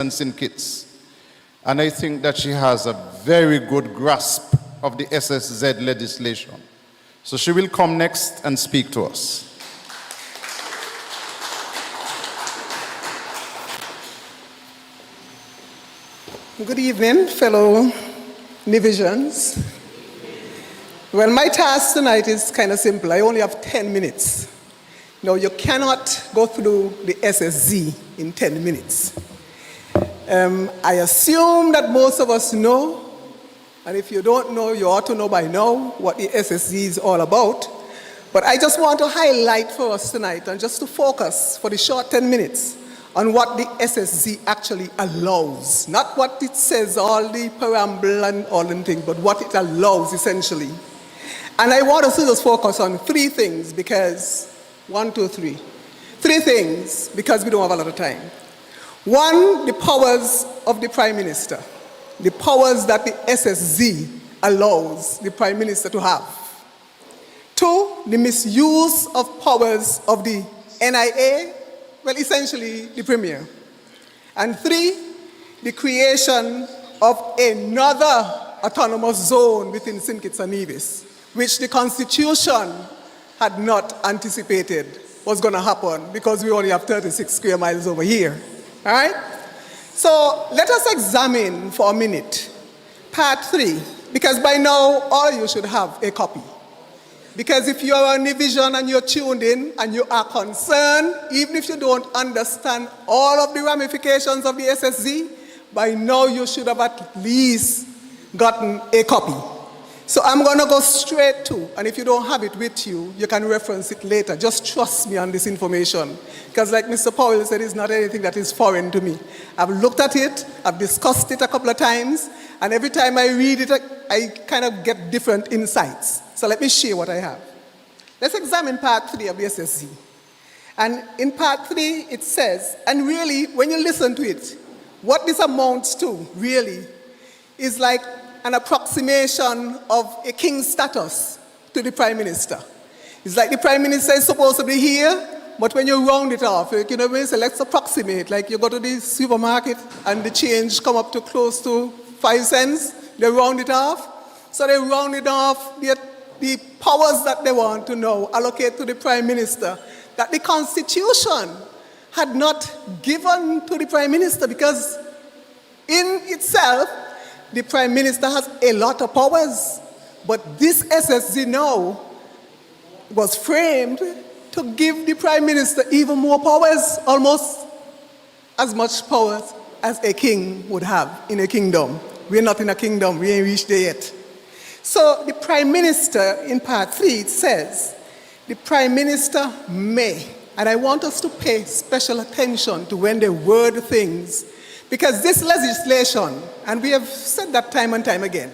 in Kitts. And I think that she has a very good grasp of the SSZ legislation. So she will come next and speak to us. Good evening, fellow Nevisians. Well, my task tonight is kind of simple. I only have 10 minutes. Now, you cannot go through the SSZ in 10 minutes. I assume that most of us know, and if you don't know, you ought to know by now what the SSZ is all about. But I just want to highlight for us tonight, and just to focus for the short 10 minutes, on what the SSZ actually allows. Not what it says, all the preamble and all them things, but what it allows, essentially. And I want us to just focus on three things, because, 1, 2, 3. Three things, because we don't have a lot of time. One, the powers of the Prime Minister. The powers that the SSZ allows the Prime Minister to have. 2, the misuse of powers of the NIA, well, essentially the Premier. And 3, the creation of another autonomous zone within St. Kitts and Nevis, which the Constitution had not anticipated was going to happen because we only have 36 square miles over here. All right? So let us examine for a minute part 3, because by now all of you should have a copy. Because if you are on Nevision and you're tuned in and you are concerned, even if you don't understand all of the ramifications of the SSZ, by now you should have at least gotten a copy. So I'm going to go straight to, and if you don't have it with you, you can reference it later. Just trust me on this information. Because like Mr. Powell said, it's not anything that is foreign to me. I've looked at it, I've discussed it a couple of times, and every time I read it, I kind of get different insights. So let me share what I have. Let's examine part 3 of the SSZ. And in part 3, it says, and really, when you listen to it, what this amounts to, really, is like an approximation of a king's status to the Prime Minister. It's like the Prime Minister is supposed to be here, but when you round it off, you know, when you say, let's approximate, like you go to the supermarket and the change come up to close to 5 cents, they round it off. So they round it off, the powers that they want to know allocate to the Prime Minister that the Constitution had not given to the Prime Minister, because in itself, the Prime Minister has a lot of powers, but this SSZ now was framed to give the Prime Minister even more powers, almost as much powers as a king would have in a kingdom. We're not in a kingdom, we ain't reached there yet. So the Prime Minister, in part 3, it says, the Prime Minister may, and I want us to pay special attention to when they word things, because this legislation, and we have said that time and time again,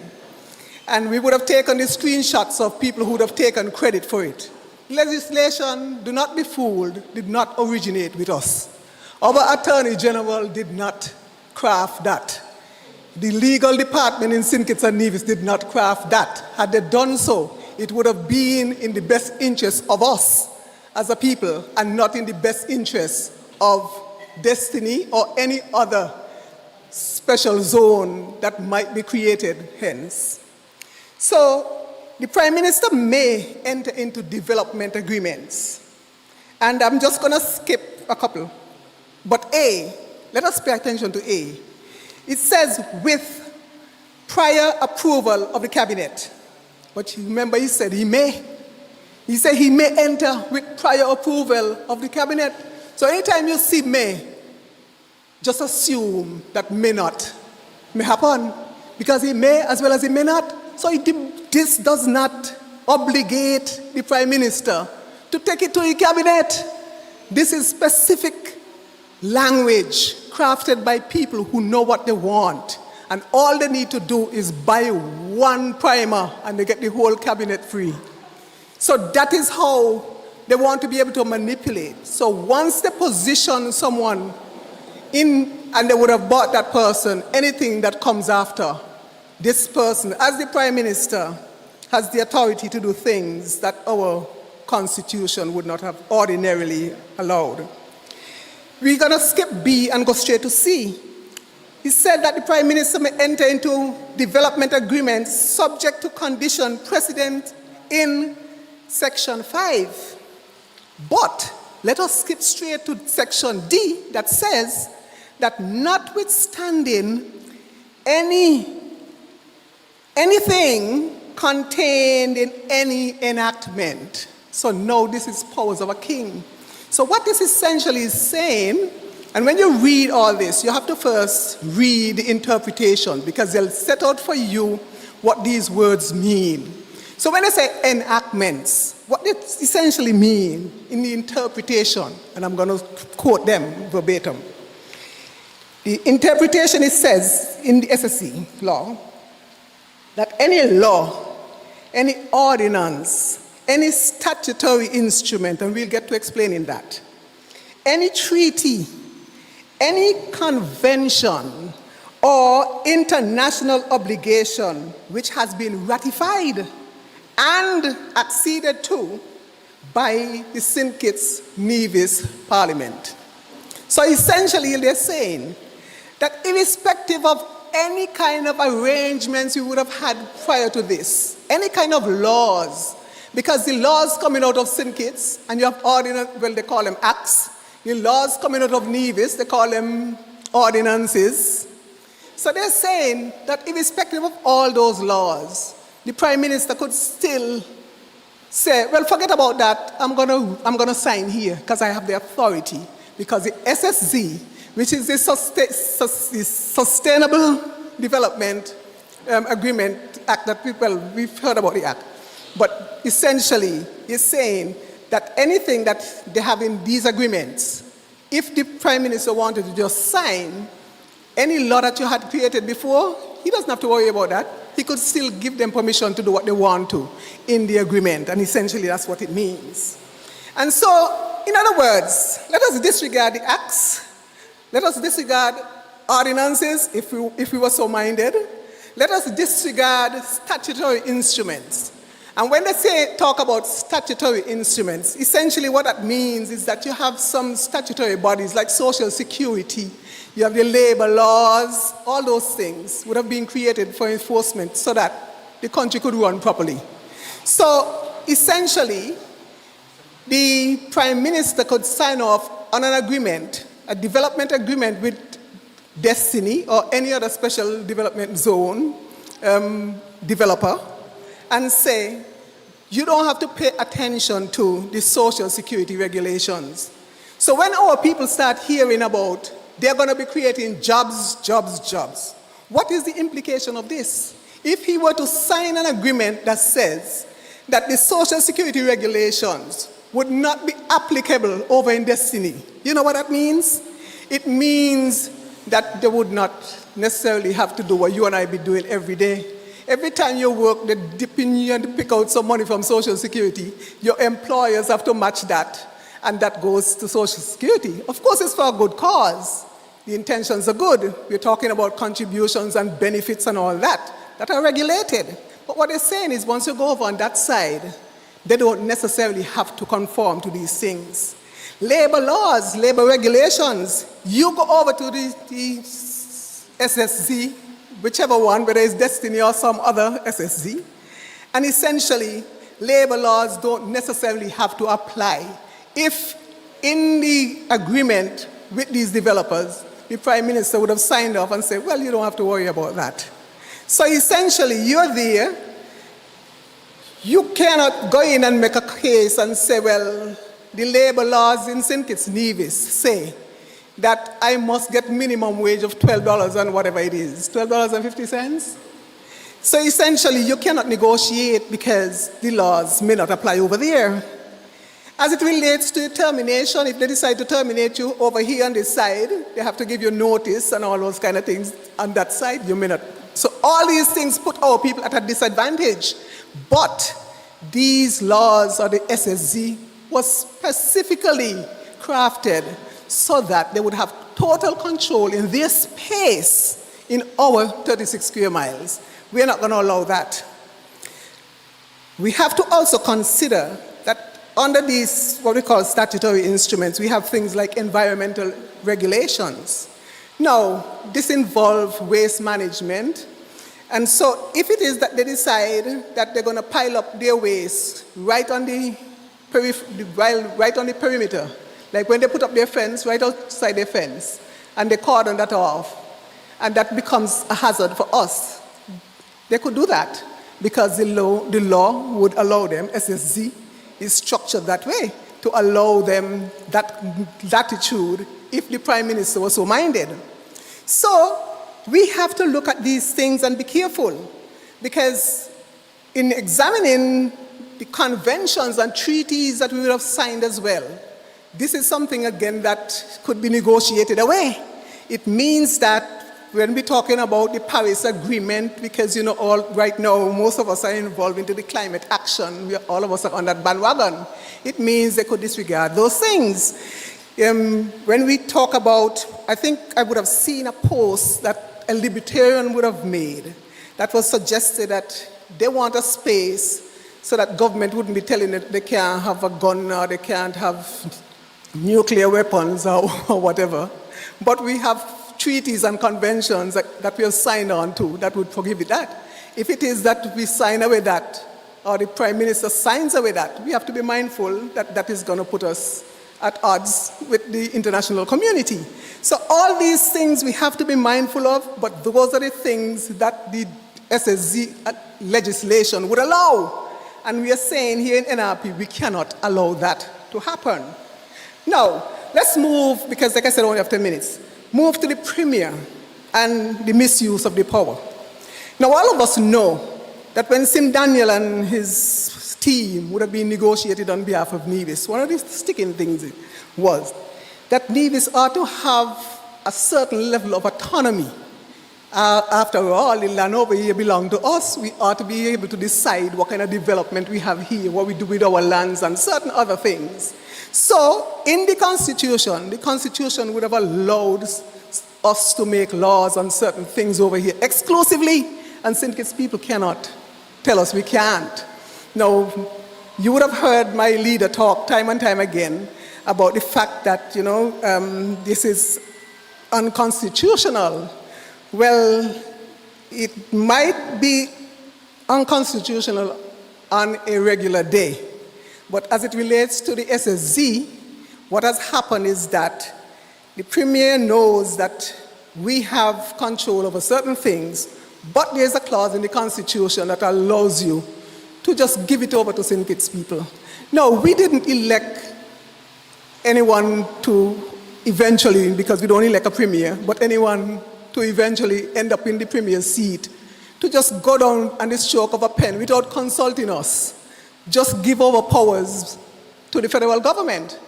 and we would have taken the screenshots of people who would have taken credit for it. Legislation, do not be fooled, did not originate with us. Our Attorney General did not craft that. The legal department in St. Kitts and Nevis did not craft that. Had they done so, it would have been in the best interest of us as a people and not in the best interest of Destiny or any other special zone that might be created hence. So the Prime Minister may enter into development agreements. And I'm just going to skip a couple. But A, let us pay attention to A. It says with prior approval of the cabinet. But remember, he said he may. He said he may enter with prior approval of the cabinet. So anytime you see may, just assume that may not may happen, because he may as well as he may not. So this does not obligate the Prime Minister to take it to the cabinet. This is specific language crafted by people who know what they want. And all they need to do is buy one primer and they get the whole cabinet free. So that is how they want to be able to manipulate. So once they position someone in, and they would have bought that person, anything that comes after, this person, as the Prime Minister, has the authority to do things that our Constitution would not have ordinarily allowed. We're going to skip B and go straight to C. He said that the Prime Minister may enter into development agreements subject to condition precedent in Section 5. But let us skip straight to Section D that says that notwithstanding anything contained in any enactment. So no, this is powers of a king. So what this essentially is saying, and when you read all this, you have to first read the interpretation because they'll set out for you what these words mean. So when I say enactments, what it essentially mean in the interpretation, and I'm going to quote them verbatim. The interpretation, it says in the SSZ law that any law, any ordinance, any statutory instrument, and we'll get to explaining that, any treaty, any convention or international obligation which has been ratified and acceded to by the St. Kitts Nevis Parliament. So essentially they're saying that irrespective of any kind of arrangements you would have had prior to this, any kind of laws, because the laws coming out of St. Kitts, and you have ordinance, well, they call them acts. The laws coming out of Nevis, they call them ordinances. So they're saying that irrespective of all those laws, the Prime Minister could still say, well, forget about that, I'm gonna sign here because I have the authority, because the SSZ, which is the Sustainable Development Agreement Act that we've heard about the act. But essentially, it's saying that anything that they have in these agreements, if the Prime Minister wanted to just sign any law that you had created before, he doesn't have to worry about that. He could still give them permission to do what they want to in the agreement, and essentially that's what it means. And so, in other words, let us disregard the acts, let us disregard ordinances if we were so minded, let us disregard statutory instruments. And when they talk about statutory instruments, essentially what that means is that you have some statutory bodies like Social Security, you have the labor laws, all those things would have been created for enforcement so that the country could run properly. So essentially, the Prime Minister could sign off on an agreement, a development agreement with Destiny or any other special development zone developer, and say, you don't have to pay attention to the Social Security regulations. So when our people start hearing about they're going to be creating jobs, what is the implication of this? If he were to sign an agreement that says that the Social Security regulations would not be applicable over in Destiny, you know what that means? It means that they would not necessarily have to do what you and I be doing every day. Every time you work, they dip in you and pick out some money from Social Security. Your employers have to match that, and that goes to Social Security. Of course, it's for a good cause. The intentions are good. We're talking about contributions and benefits and all that are regulated. But what they're saying is once you go over on that side, they don't necessarily have to conform to these things. Labor laws, labor regulations, you go over to the SSZ, whichever one, whether it's Destiny or some other SSZ, and essentially, labor laws don't necessarily have to apply. If in the agreement with these developers, the Prime Minister would have signed off and said, well, you don't have to worry about that. So essentially, you're there, you cannot go in and make a case and say, well, the labor laws in St. Kitts Nevis say that I must get minimum wage of $12 and whatever it is, $12.50. So essentially, you cannot negotiate because the laws may not apply over there. As it relates to termination, if they decide to terminate you over here on this side, they have to give you notice and all those kind of things. On that side, you may not. So all these things put our people at a disadvantage. But these laws, or the SSZ, was specifically crafted so that they would have total control in their space in our 36 square miles. We're not going to allow that. We have to also consider that under these, what we call statutory instruments, we have things like environmental regulations. Now, this involves waste management. And so if it is that they decide that they're going to pile up their waste right on the perimeter, like when they put up their fence, right outside their fence, and they cordon that off, and that becomes a hazard for us, they could do that because the law would allow them, SSZ is structured that way, to allow them that latitude if the Prime Minister was so minded. So we have to look at these things and be careful, because in examining the conventions and treaties that we would have signed as well, this is something, again, that could be negotiated away. It means that when we're talking about the Paris Agreement, because, right now, most of us are involved into the climate action, all of us are on that bandwagon, it means they could disregard those things. When we talk about, I think I would have seen a post that a Libertarian would have made that was suggested that they want a space so that government wouldn't be telling them they can't have a gun or they can't have nuclear weapons or whatever. But we have treaties and conventions that we have signed on to that would prohibit that. If it is that we sign away that, or the Prime Minister signs away that, we have to be mindful that that is going to put us at odds with the international community. So all these things we have to be mindful of, but those are the things that the SSZ legislation would allow. And we are saying here in NRP, we cannot allow that to happen. Now, let's move, because like I said, only have 10 minutes, move to the Premier and the misuse of the power. Now, all of us know that when Sim Daniel and his team would have been negotiated on behalf of Nevis, one of the sticking things was that Nevis ought to have a certain level of autonomy. After all, the land over here belongs to us. We ought to be able to decide what kind of development we have here, what we do with our lands, and certain other things. So, in the Constitution would have allowed us to make laws on certain things over here exclusively, and St. Kitts people cannot tell us we can't. Now, you would have heard my leader talk time and time again about the fact that, this is unconstitutional. Well, it might be unconstitutional on a regular day, but as it relates to the SSZ, what has happened is that the Premier knows that we have control over certain things, but there's a clause in the Constitution that allows you to just give it over to St. Kitts people. No, we didn't elect anyone to eventually, because we don't elect a Premier, but anyone to eventually end up in the Premier's seat, to just go down on the stroke of a pen without consulting us, just give over powers to the federal government.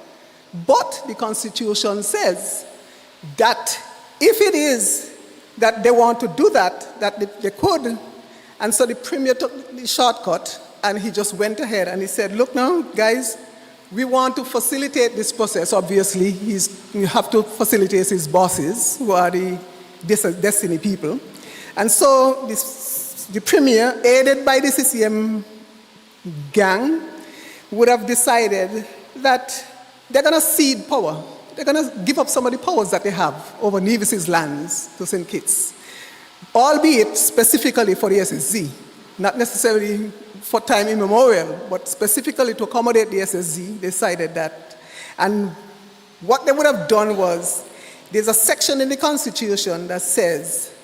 But the Constitution says that if it is that they want to do that, that they could. And so the Premier took the shortcut and he just went ahead and he said, look now, guys, we want to facilitate this process. Obviously, you have to facilitate his bosses, who are the Destiny people. And so the Premier, aided by the CCM gang, would have decided that they're going to cede power. They're going to give up some of the powers that they have over Nevis's lands to St. Kitts, albeit specifically for the SSZ, not necessarily for time immemorial, but specifically to accommodate the SSZ, decided that. And what they would have done was, there's a section in the Constitution that says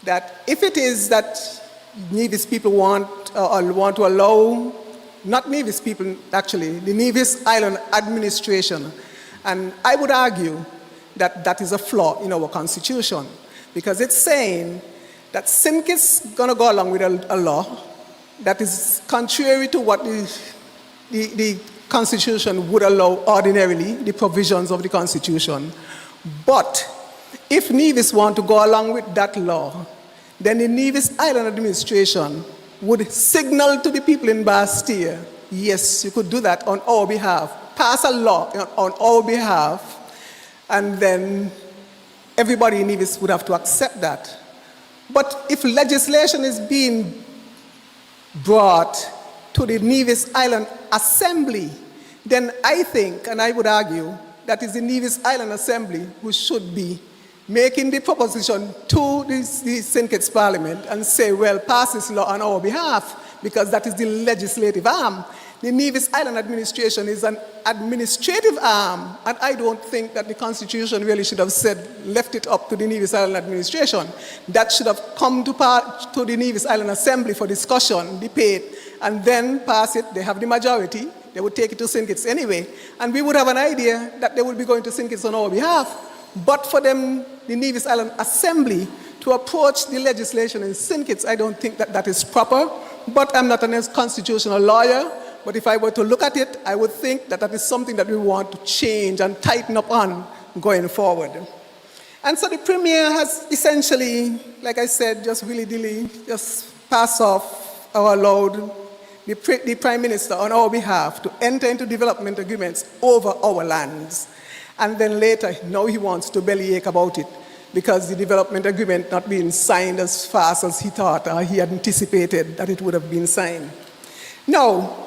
that if it is that Nevis people want to allow, not Nevis people actually, the Nevis Island administration, and I would argue that that is a flaw in our Constitution, because it's saying that St. Kitts is going to go along with a law that is contrary to what the Constitution would allow ordinarily, the provisions of the Constitution. But if Nevis want to go along with that law, then the Nevis Island administration would signal to the people in Bastille, yes, you could do that on our behalf, pass a law on our behalf, and then everybody in Nevis would have to accept that. But if legislation is being brought to the Nevis Island Assembly, then I think, and I would argue, that is the Nevis Island Assembly who should be making the proposition to the St. Kitts Parliament and say, well, pass this law on our behalf, because that is the legislative arm. The Nevis Island Administration is an administrative arm, and I don't think that the Constitution really should have left it up to the Nevis Island Administration. That should have come to the Nevis Island Assembly for discussion, debate, and then pass it. They have the majority. They would take it to St. Kitts anyway, and we would have an idea that they would be going to St. Kitts on our behalf. But for them, the Nevis Island Assembly, to approach the legislation in St. Kitts, I don't think that that is proper. But I'm not a constitutional lawyer. But if I were to look at it, I would think that that is something that we want to change and tighten up on going forward. And so the Premier has essentially, like I said, just willy-nilly just passed off or allowed the Prime Minister on our behalf to enter into development agreements over our lands. And then later, now he wants to bellyache about it because the development agreement not being signed as fast as he thought or he had anticipated that it would have been signed. Now,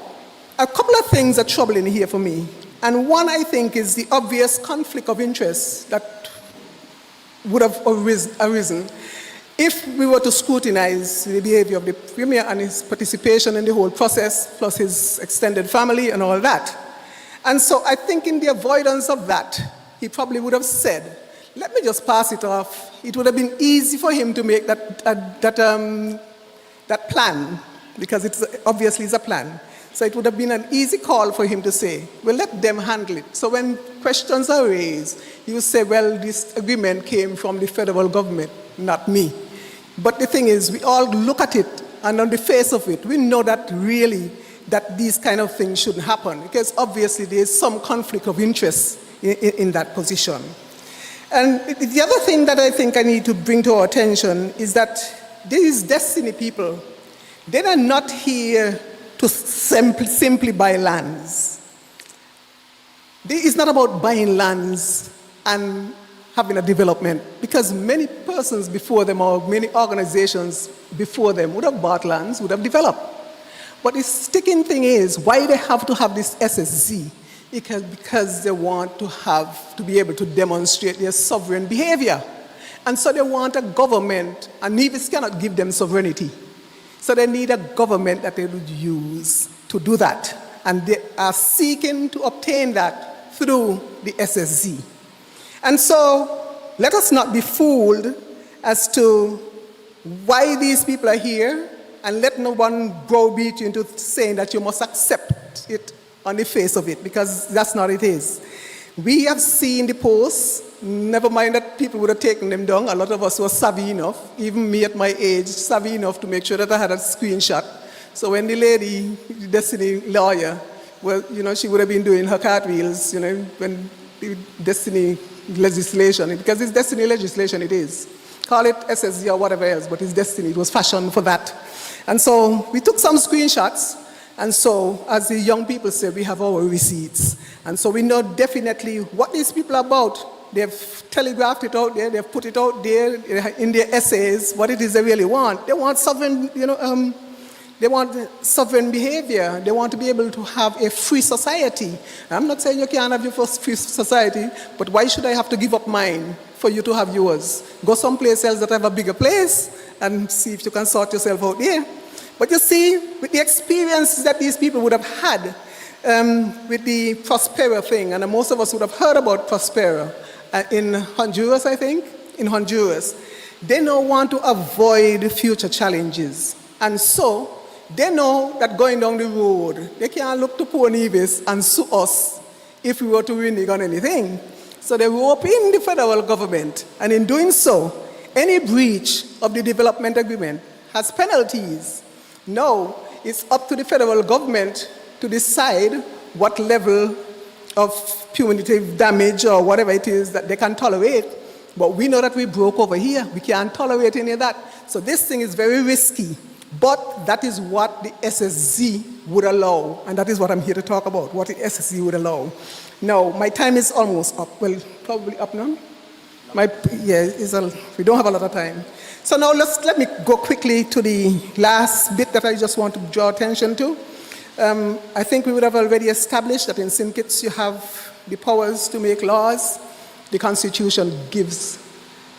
a couple of things are troubling here for me. And one, I think, is the obvious conflict of interest that would have arisen if we were to scrutinize the behavior of the Premier and his participation in the whole process, plus his extended family and all that. And so I think in the avoidance of that, he probably would have said, let me just pass it off. It would have been easy for him to make that plan, because it's obviously a plan. So it would have been an easy call for him to say, well, let them handle it. So when questions are raised, he would say, well, this agreement came from the federal government, not me. But the thing is, we all look at it, and on the face of it, we know that really that these kind of things shouldn't happen, because obviously there is some conflict of interest in that position. And the other thing that I think I need to bring to our attention is that these destiny people, they are not here to simply buy lands. It's not about buying lands and having a development, because many persons before them or many organizations before them would have bought lands, would have developed. But the sticking thing is why they have to have this SSZ, because they want to be able to demonstrate their sovereign behavior. And so they want a government, and Nevis cannot give them sovereignty. So they need a government that they would use to do that. And they are seeking to obtain that through the SSZ. And so let us not be fooled as to why these people are here, and let no one browbeat you into saying that you must accept it on the face of it, because that's not it is. We have seen the posts. Never mind that people would have taken them down. A lot of us were savvy enough, even me at my age, savvy enough to make sure that I had a screenshot. So when the lady, the Destiny lawyer, well, she would have been doing her cartwheels, when the Destiny legislation, because it's Destiny legislation it is. Call it SSZ or whatever else, but it's Destiny. It was fashioned for that. And so we took some screenshots. And so, as the young people say, we have our receipts. And so we know definitely what these people are about. They've telegraphed it out there, they've put it out there in their essays, what it is they really want. They want sovereign, they want sovereign behavior. They want to be able to have a free society. I'm not saying you can't have your first free society, but why should I have to give up mine for you to have yours? Go someplace else that have a bigger place and see if you can sort yourself out there. But you see, with the experiences that these people would have had with the Prospera thing, and most of us would have heard about Prospera in Honduras, I think, in Honduras, they now want to avoid future challenges. And so they know that going down the road, they can't look to poor Nevis and sue us if we were to renege on anything. So they rope in the federal government, and in doing so, any breach of the development agreement has penalties. Now, it's up to the federal government to decide what level of punitive damage or whatever it is that they can tolerate. But we know that we broke over here. We can't tolerate any of that. So this thing is very risky. But that is what the SSZ would allow. And that is what I'm here to talk about, what the SSZ would allow. Now, my time is almost up. Well, probably up now. We don't have a lot of time. So now let me go quickly to the last bit that I just want to draw attention to. I think we would have already established that in St. Kitts you have the powers to make laws. The Constitution gives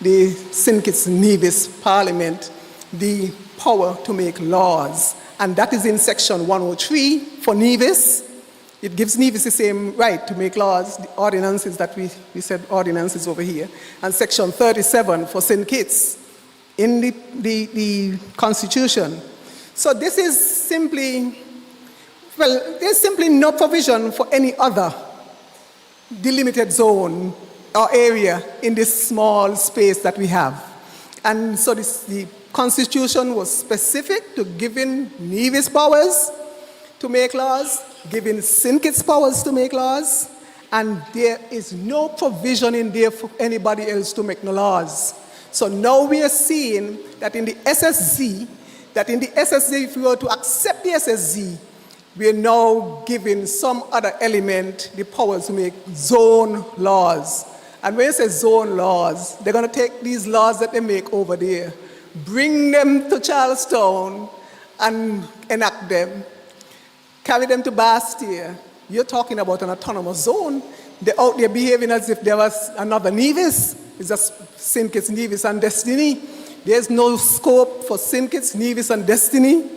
the St. Kitts Nevis Parliament the power to make laws. And that is in section 103 for Nevis. It gives Nevis the same right to make laws, the ordinances that we said ordinances over here. And section 37 for St. Kitts in the Constitution. So this is simply, well, there's simply no provision for any other delimited zone or area in this small space that we have. And so the Constitution was specific to giving Nevis powers to make laws, giving St. Kitts powers to make laws, and there is no provision in there for anybody else to make no laws. So now we are seeing that in the SSZ, if we were to accept the SSZ, we are now giving some other element the powers to make zone laws. And when you say zone laws, they're going to take these laws that they make over there, bring them to Charlestown and enact them, carry them to Bastia. You're talking about an autonomous zone. They're out there behaving as if there was another Nevis. It's just St. Kitts, Nevis, and Destiny. There's no scope for St. Kitts, Nevis, and Destiny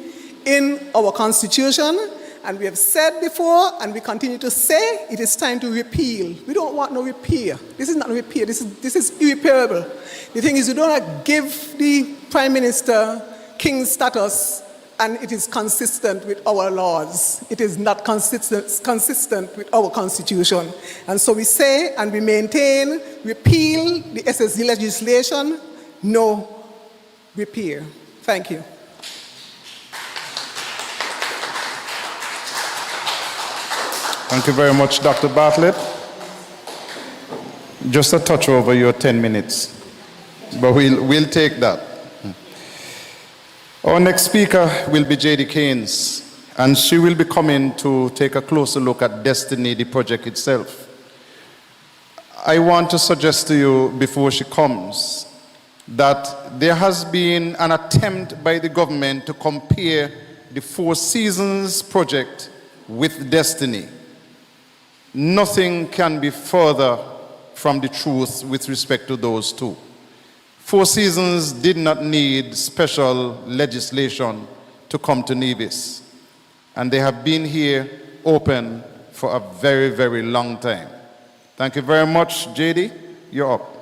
in our Constitution. And we have said before, and we continue to say, it is time to repeal. We don't want no repeal. This is not a repeal. This is irreparable. The thing is, you don't give the Prime Minister king status, and it is consistent with our laws. It is not consistent with our Constitution. And so we say, and we maintain, repeal the SSZ legislation, no repeal. Thank you. Thank you very much, Dr. Bartlette. Just a touch over your 10 minutes, but we'll take that. Our next speaker will be Jaedee Caines, and she will be coming to take a closer look at Destiny, the project itself. I want to suggest to you before she comes that there has been an attempt by the government to compare the Four Seasons project with Destiny. Nothing can be further from the truth with respect to those two. Four Seasons did not need special legislation to come to Nevis, and they have been here open for a very, very long time. Thank you very much, Jaedee. You're up.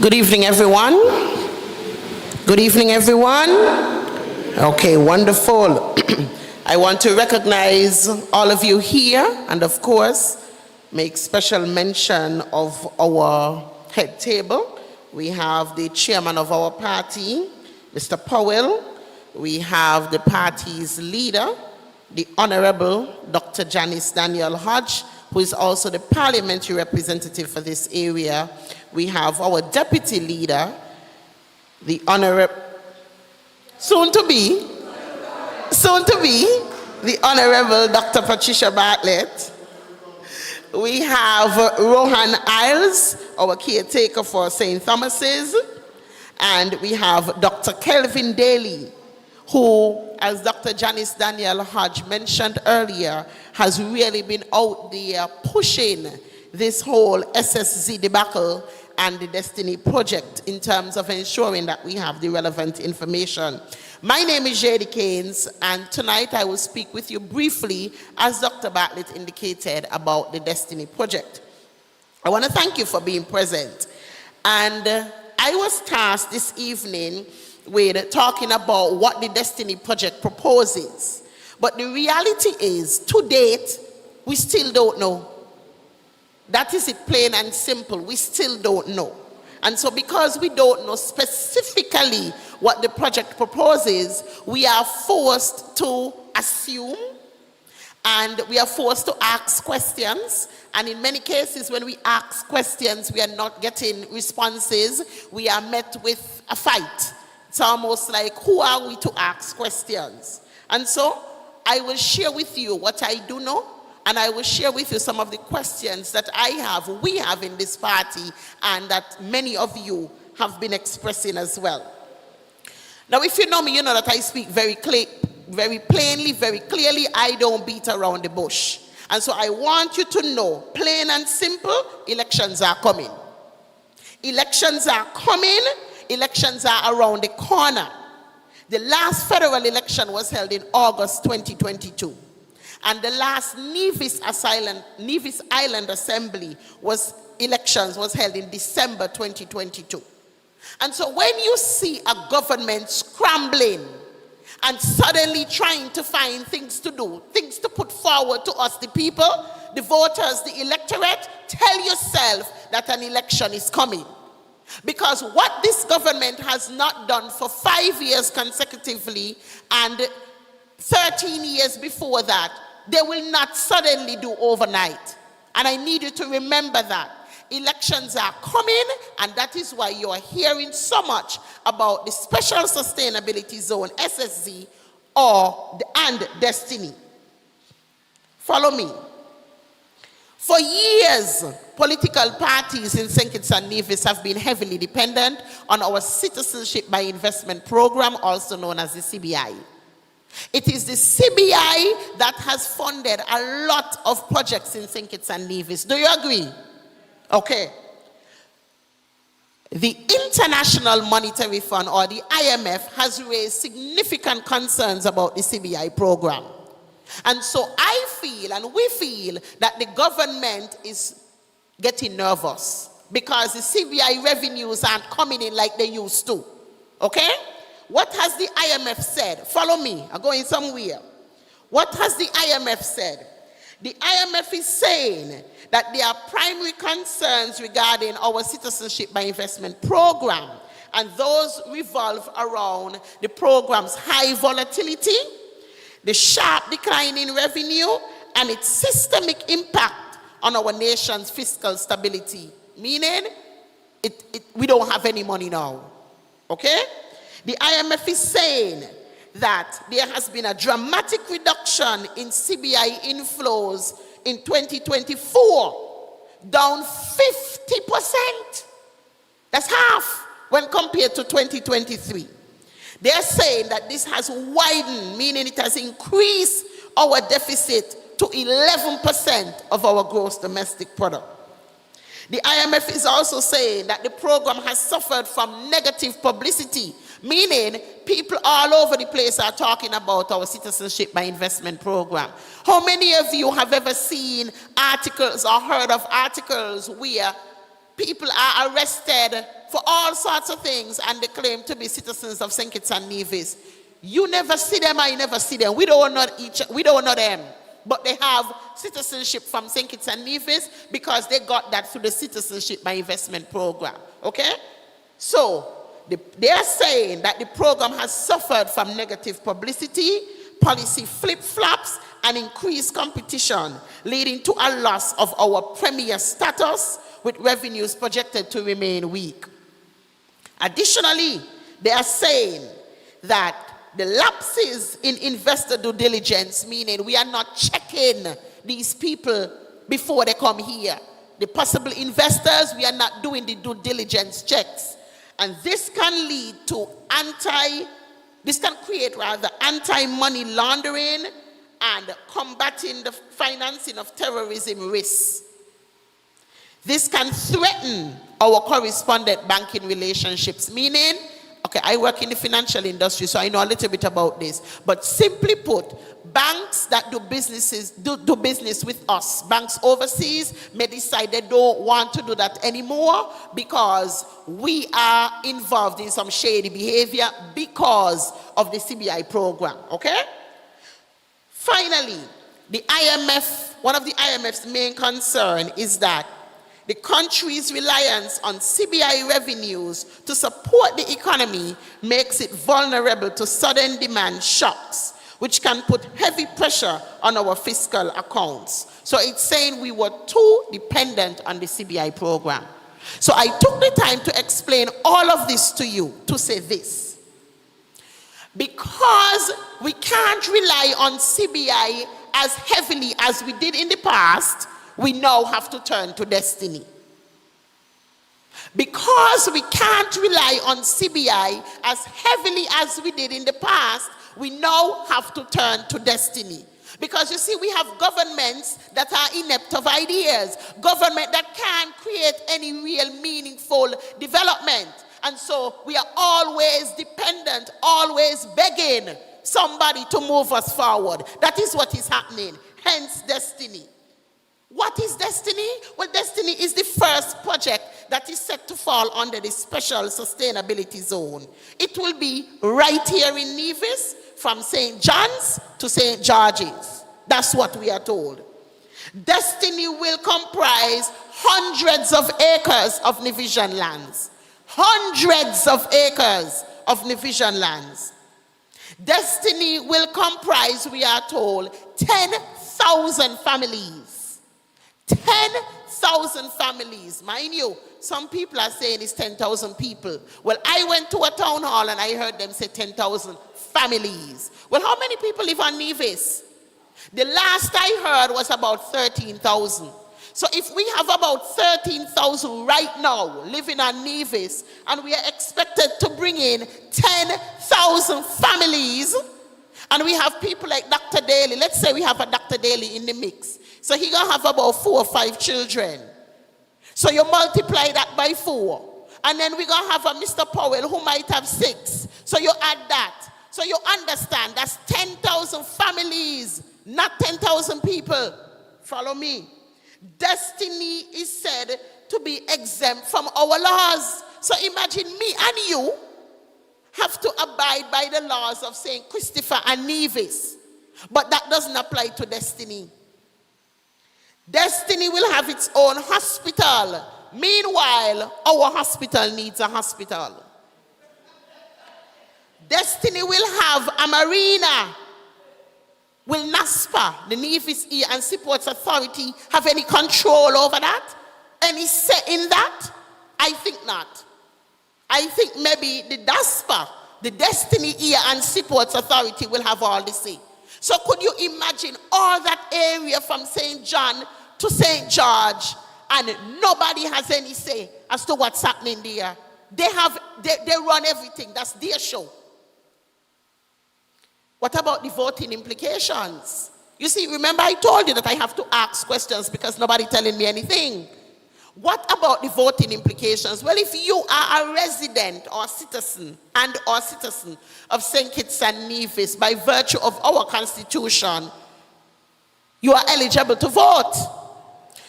Good evening, everyone. Good evening, everyone. Okay, wonderful. I want to recognize all of you here and, of course, make special mention of our head table. We have the chairman of our party, Mr. Powell. We have the party's leader, the Honorable Dr. Janice Daniel-Hodge, who is also the parliamentary representative for this area. We have our deputy leader, the Honorable, soon to be, the Honorable Dr. Patricia Bartlette. We have Rohan Isles, our caretaker for St. Thomas's. And we have Dr. Kelvin Daly, who, as Dr. Janice Daniel-Hodge mentioned earlier, has really been out there pushing this whole SSZ debacle and the Destiny project in terms of ensuring that we have the relevant information. My name is Jaedee Caines, and tonight I will speak with you briefly, as Dr. Bartlette indicated, about the Destiny project. I want to thank you for being present. And I was tasked this evening with talking about what the Destiny project proposes. But the reality is, to date, we still don't know. That is it, plain and simple. We still don't know. And so because we don't know specifically what the project proposes, we are forced to assume, and we are forced to ask questions. And in many cases, when we ask questions, we are not getting responses. We are met with a fight. It's almost like, who are we to ask questions? And so I will share with you what I do know, and I will share with you some of the questions that we have in this party, and that many of you have been expressing as well. Now, if you know me, you know that I speak very plainly, very clearly. I don't beat around the bush. And so I want you to know, plain and simple, elections are coming. Elections are coming. Elections are around the corner. The last federal election was held in August 2022. And the last Nevis Island Assembly elections was held in December 2022. And so when you see a government scrambling and suddenly trying to find things to do, things to put forward to us, the people, the voters, the electorate, tell yourself that an election is coming. Because what this government has not done for 5 years consecutively and 13 years before that, they will not suddenly do overnight. And I need you to remember that. Elections are coming, and that is why you are hearing so much about the Special Sustainability Zone, SSZ, and Destiny. Follow me. For years, political parties in St. Kitts and Nevis have been heavily dependent on our Citizenship by Investment program, also known as the CBI. It is the CBI that has funded a lot of projects in St. Kitts and Nevis. Do you agree? Okay. The International Monetary Fund, or the IMF, has raised significant concerns about the CBI program. And so I feel, and we feel, that the government is getting nervous because the CBI revenues aren't coming in like they used to. Okay? What has the IMF said? Follow me. I'm going somewhere. What has the IMF said? The IMF is saying that there are primary concerns regarding our Citizenship by Investment program, and those revolve around the program's high volatility, the sharp decline in revenue, and its systemic impact on our nation's fiscal stability, meaning we don't have any money now. Okay? The IMF is saying that there has been a dramatic reduction in CBI inflows in 2024, down 50%. That's half when compared to 2023. They are saying that this has widened, meaning it has increased our deficit to 11% of our gross domestic product. The IMF is also saying that the program has suffered from negative publicity, meaning people all over the place are talking about our Citizenship by Investment program. How many of you have ever seen articles or heard of articles where people are arrested for all sorts of things and they claim to be citizens of St. Kitts and Nevis? You never see them, I never see them. We don't know them. But they have citizenship from St. Kitts and Nevis because they got that through the Citizenship by Investment program. Okay? So, they are saying that the program has suffered from negative publicity, policy flip-flops, and increased competition, leading to a loss of our premier status, with revenues projected to remain weak. Additionally, they are saying that the lapses in investor due diligence, meaning we are not checking these people before they come here. The possible investors, we are not doing the due diligence checks. And this can lead to anti-money laundering and combating the financing of terrorism risks. This can threaten our correspondent banking relationships, meaning, okay, I work in the financial industry, so I know a little bit about this. But simply put, banks that do business with us, banks overseas, may decide they don't want to do that anymore because we are involved in some shady behavior because of the CBI program, okay? Finally, the IMF, one of the IMF's main concern is that the country's reliance on CBI revenues to support the economy makes it vulnerable to sudden demand shocks, which can put heavy pressure on our fiscal accounts. So it's saying we were too dependent on the CBI program. So I took the time to explain all of this to you to say this. Because we can't rely on CBI as heavily as we did in the past, we now have to turn to destiny. Because we can't rely on CBI as heavily as we did in the past, we now have to turn to destiny. Because you see, we have governments that are inept of ideas, government that can't create any real meaningful development. And so we are always dependent, always begging somebody to move us forward. That is what is happening, hence destiny. What is destiny? Well, destiny is the first project that is set to fall under the special sustainability zone. It will be right here in Nevis, from St. John's to St. George's. That's what we are told. Destiny will comprise hundreds of acres of Nevisian lands. Hundreds of acres of Nevisian lands. Destiny will comprise, we are told, 10,000 families. 10,000 families. Mind you, some people are saying it's 10,000 people. Well, I went to a town hall and I heard them say 10,000 families. Well, how many people live on Nevis? The last I heard was about 13,000. So if we have about 13,000 right now living on Nevis, and we are expected to bring in 10,000 families, and we have people like Dr. Daly, let's say we have a Dr. Daly in the mix. So he's going to have about 4 or 5 children. So you multiply that by 4. And then we're going to have a Mr. Powell who might have 6. So you add that. So you understand that's 10,000 families, not 10,000 people. Follow me. Destiny is said to be exempt from our laws. So imagine me and you have to abide by the laws of St. Christopher and Nevis. But that doesn't apply to destiny. Destiny will have its own hospital. Meanwhile, our hospital needs a hospital. Destiny will have a marina. Will NASPA, the Nevis Air and Seaports Authority, have any control over that? Any say in that? I think not. I think maybe the DASPA, the Destiny Air and Seaports Authority, will have all the say. So could you imagine all that area from St. John to St. George, and nobody has any say as to what's happening there? They run everything. That's their show. What about the voting implications? You see, remember I told you that I have to ask questions because nobody telling me anything. What about the voting implications? Well, if you are a resident or citizen of St. Kitts and Nevis, by virtue of our constitution, you are eligible to vote.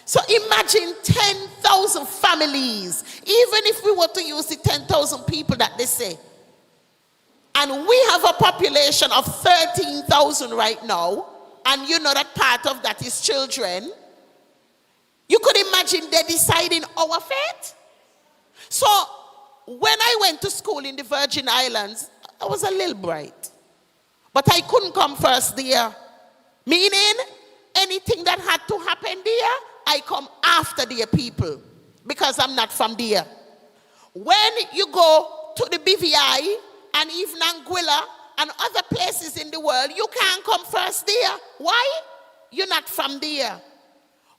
So imagine 10,000 families, even if we were to use the 10,000 people that they say. And we have a population of 13,000 right now, and you know that part of that is children. You could imagine they're deciding our fate. So when I went to school in the Virgin Islands, I was a little bright. But I couldn't come first there. Meaning, anything that had to happen there, I come after their people, because I'm not from there. When you go to the BVI, and even Anguilla and other places in the world, you can't come first there. Why? You're not from there.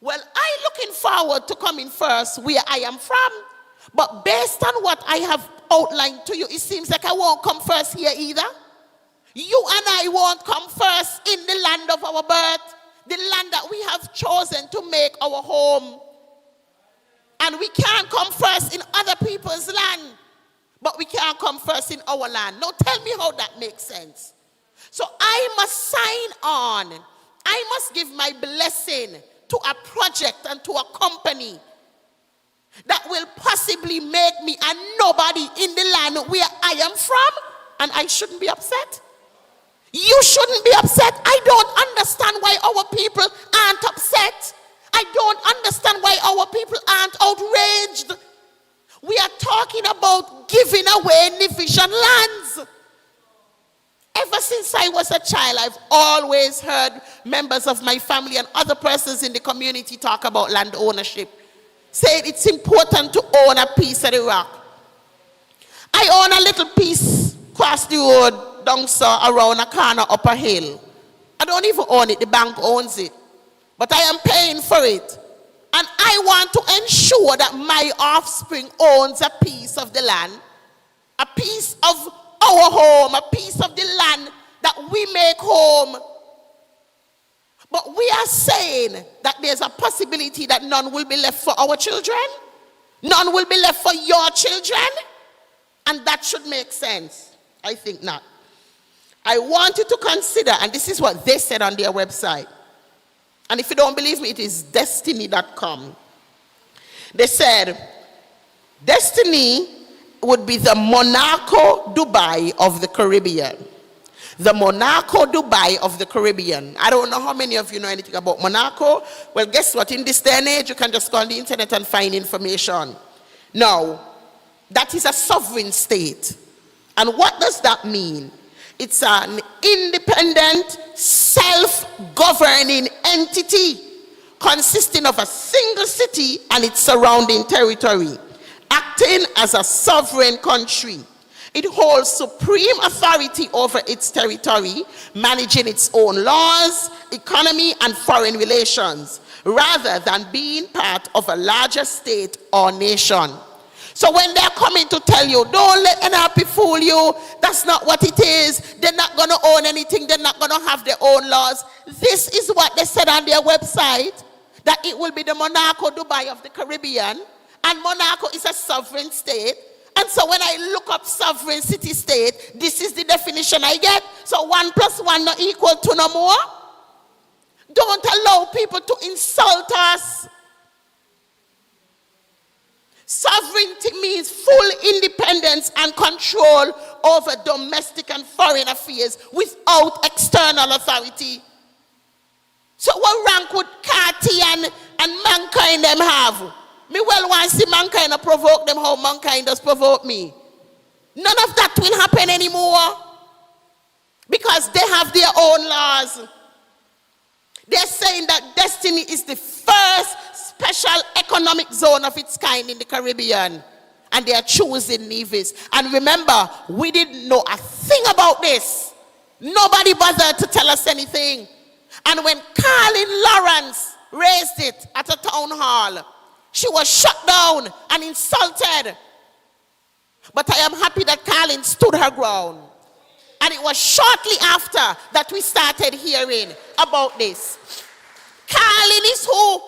Well, I'm looking forward to coming first where I am from. But based on what I have outlined to you, it seems like I won't come first here either. You and I won't come first in the land of our birth, the land that we have chosen to make our home. And we can't come first in other people's land. But we can't come first in our land. Now tell me how that makes sense. So I must sign on. I must give my blessing to a project and to a company that will possibly make me a nobody in the land where I am from, and I shouldn't be upset. You shouldn't be upset. I don't understand why our people aren't upset. I don't understand why our people aren't outraged. We are talking about giving away Nevisian lands. Ever since I was a child, I've always heard members of my family and other persons in the community talk about land ownership. Saying it's important to own a piece of the rock. I own a little piece across the road, down so around a corner up a hill. I don't even own it, the bank owns it. But I am paying for it. And I want to ensure that my offspring owns a piece of the land, a piece of our home, a piece of the land that we make home. But we are saying that there's a possibility that none will be left for our children. None will be left for your children. And that should make sense. I think not. I want you to consider, and this is what they said on their website. And if you don't believe me, it is destiny.com. They said, Destiny would be the Monaco Dubai of the Caribbean. The Monaco Dubai of the Caribbean. I don't know how many of you know anything about Monaco. Well, guess what? In this day and age, you can just go on the internet and find information. Now, that is a sovereign state. And what does that mean? It's an independent, self-governing entity consisting of a single city and its surrounding territory, acting as a sovereign country. It holds supreme authority over its territory, managing its own laws, economy, and foreign relations, rather than being part of a larger state or nation. So when they're coming to tell you, don't let NRP fool you, that's not what it is, they're not going to own anything, they're not going to have their own laws. This is what they said on their website, that it will be the Monaco Dubai of the Caribbean, and Monaco is a sovereign state. And so when I look up sovereign city-state, this is the definition I get. So 1 + 1 not equal to no more. Don't allow people to insult us. Sovereignty means full independence and control over domestic and foreign affairs without external authority. So what rank would Carty and mankind them have? Me well want to see mankind provoke them how mankind does provoke me. None of that will happen anymore. Because they have their own laws. They're saying that Destiny is the first special economic zone of its kind in the Caribbean. And they are choosing Nevis. And remember, we didn't know a thing about this. Nobody bothered to tell us anything. And when Carlin Lawrence raised it at a town hall, she was shut down and insulted. But I am happy that Carlin stood her ground. And it was shortly after that we started hearing about this. Carlin is who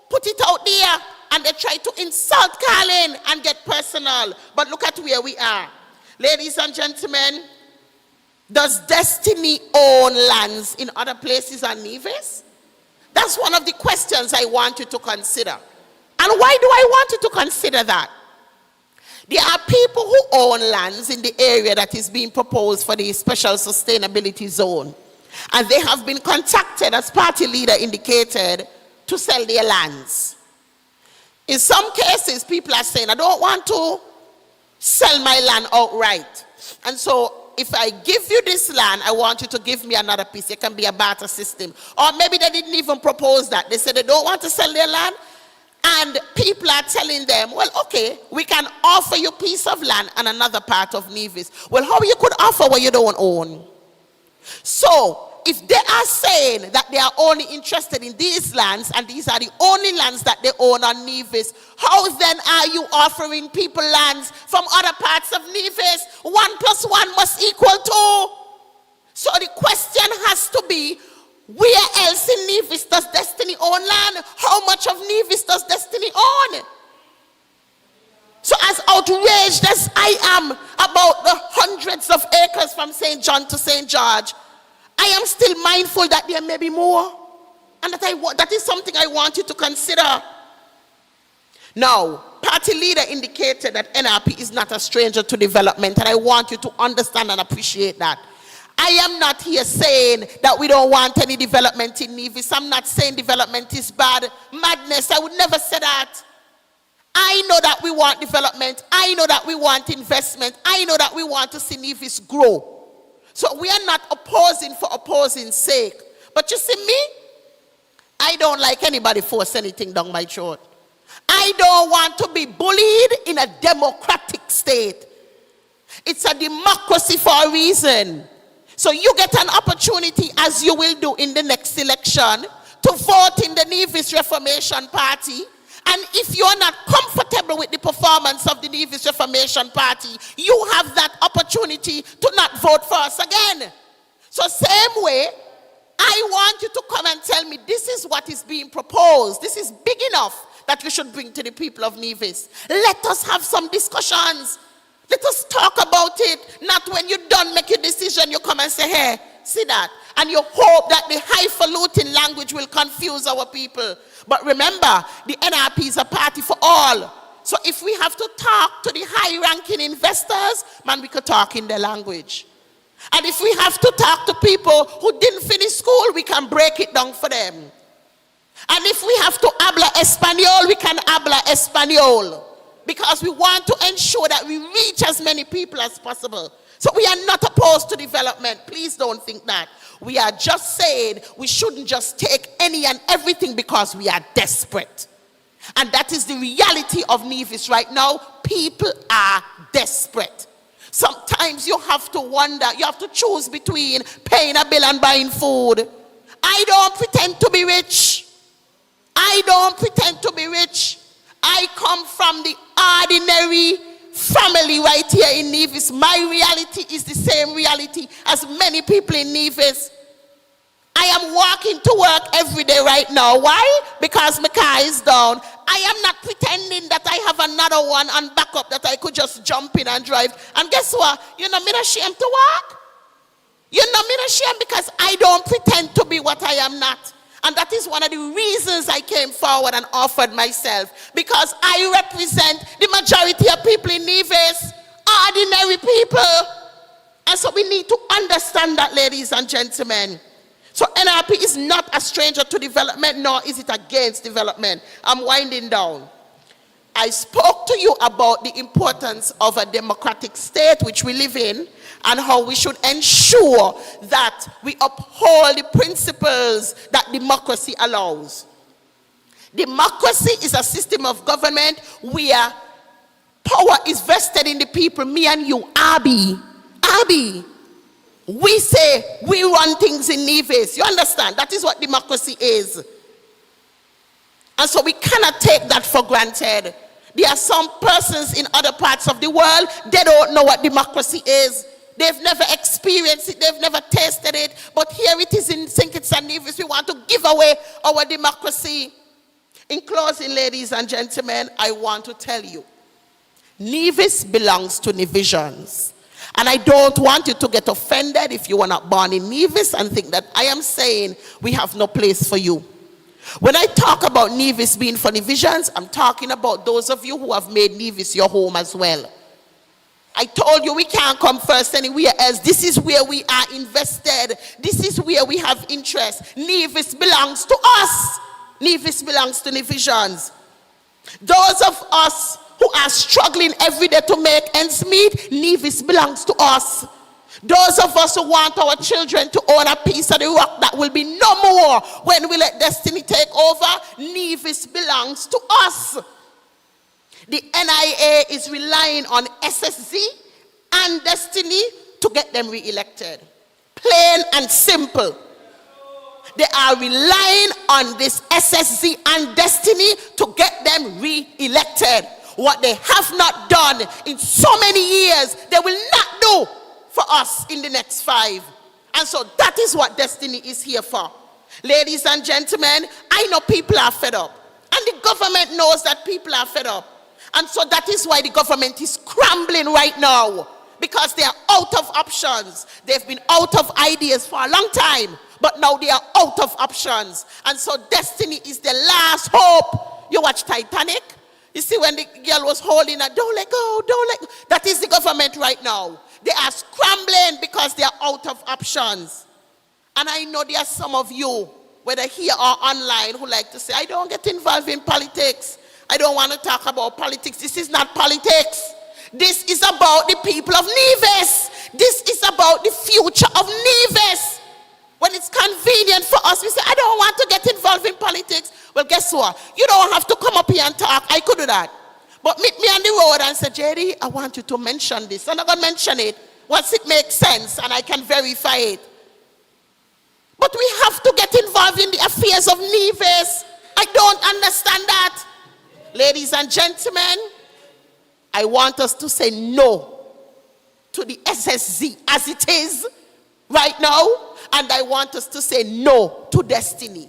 put it out there, and they tried to insult Carlin and get personal. But look at where we are. Ladies and gentlemen, does Destiny own lands in other places on Nevis? That's one of the questions I want you to consider. And why do I want you to consider that? There are people who own lands in the area that is being proposed for the special sustainability zone. And they have been contacted, as party leader indicated, to sell their lands. In some cases, people are saying, I don't want to sell my land outright. And so if I give you this land, I want you to give me another piece. It can be a barter system. Or maybe they didn't even propose that. They said they don't want to sell their land. And people are telling them, well, okay, we can offer you a piece of land and another part of Nevis. Well, how you could offer what you don't own? So, if they are saying that they are only interested in these lands and these are the only lands that they own on Nevis, how then are you offering people lands from other parts of Nevis? 1 + 1 must equal 2. So the question has to be, where else in Nevis does Destiny own land? How much of Nevis does Destiny own? So as outraged as I am about the hundreds of acres from St. John to St. George, I am still mindful that there may be more. And that is something I want you to consider. Now, party leader indicated that NRP is not a stranger to development, and I want you to understand and appreciate that. I am not here saying that we don't want any development in Nevis. I'm not saying development is bad. Madness, I would never say that. I know that we want development. I know that we want investment. I know that we want to see Nevis grow. So we are not opposing for opposing's sake. But you see me, I don't like anybody force anything down my throat. I don't want to be bullied in a democratic state. It's a democracy for a reason. So you get an opportunity, as you will do in the next election, to vote in the Nevis Reformation Party. And if you're not comfortable with the performance of the Nevis Reformation Party, you have that opportunity to not vote for us again. So same way, I want you to come and tell me this is what is being proposed. This is big enough that you should bring to the people of Nevis. Let us have some discussions. Let us talk about it. Not when you're done make your decision, you come and say, hey, see that. And you hope that the highfalutin language will confuse our people. But remember, the NRP is a party for all. So if we have to talk to the high-ranking investors, man, we could talk in their language. And if we have to talk to people who didn't finish school, we can break it down for them. And if we have to habla Espanol, we can habla Espanol. Because we want to ensure that we reach as many people as possible. So we are not opposed to development. Please don't think that. We are just saying we shouldn't just take any and everything because we are desperate. And that is the reality of Nevis right now. People are desperate. Sometimes you have to wonder, you have to choose between paying a bill and buying food. I don't pretend to be rich. I don't pretend to be rich. I come from the ordinary family right here in Nevis. My reality is the same reality as many people in Nevis. I am walking to work every day right now. Why? Because my car is down. I am not pretending that I have another one on backup that I could just jump in and drive. And guess what? You're not ashamed to walk. You're not ashamed because I don't pretend to be what I am not. And that is one of the reasons I came forward and offered myself. Because I represent the majority of people in Nevis, ordinary people. And so we need to understand that, ladies and gentlemen. So NRP is not a stranger to development, nor is it against development. I'm winding down. I spoke to you about the importance of a democratic state which we live in, and how we should ensure that we uphold the principles that democracy allows. Democracy is a system of government where power is vested in the people. Me and you, Abby. We say we run things in Nevis. You understand? That is what democracy is. And so we cannot take that for granted. There are some persons in other parts of the world, they don't know what democracy is. They've never experienced it. They've never tasted it. But here it is in St. Kitts and Nevis. We want to give away our democracy. In closing, ladies and gentlemen, I want to tell you, Nevis belongs to Nevisians. And I don't want you to get offended if you were not born in Nevis and think that I am saying we have no place for you. When I talk about Nevis being for Nevisians, I'm talking about those of you who have made Nevis your home as well. I told you we can't come first anywhere else. This is where we are invested. This is where we have interest. Nevis belongs to us. Nevis belongs to Nevisians. Those of us who are struggling every day to make ends meet, Nevis belongs to us. Those of us who want our children to own a piece of the rock that will be no more when we let destiny take over, Nevis belongs to us. The NIA is relying on SSZ and Destiny to get them re-elected. Plain and simple. They are relying on this SSZ and Destiny to get them re-elected. What they have not done in so many years, they will not do for us in the next 5. And so that is what Destiny is here for. Ladies and gentlemen, I know people are fed up. And the government knows that people are fed up. And so that is why the government is scrambling right now. Because they are out of options. They've been out of ideas for a long time. But now they are out of options. And so Destiny is the last hope. You watch Titanic? You see when the girl was holding her, don't let go, don't let go. That is the government right now. They are scrambling because they are out of options. And I know there are some of you, whether here or online, who like to say, I don't get involved in politics. I don't want to talk about politics. This is not politics. This is about the people of Nevis. This is about the future of Nevis. When it's convenient for us, we say, I don't want to get involved in politics. Well, guess what? You don't have to come up here and talk. I could do that. But meet me on the road and say, Jaedee, I want you to mention this. I'm not going to mention it. once it makes sense and I can verify it. But we have to get involved in the affairs of Nevis. I don't understand that. Ladies and gentlemen, I want us to say no to the SSZ as it is right now, and I want us to say no to Destiny,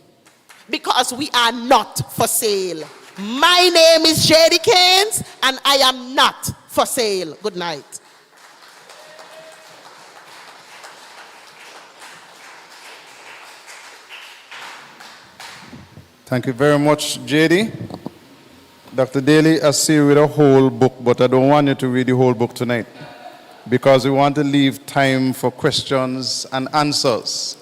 because we are not for sale. My name is Jaedee Caines, and I am not for sale. Good night. Thank you very much, Jaedee. Dr. Daly, I see you with a whole book, but I don't want you to read the whole book tonight, because we want to leave time for questions and answers.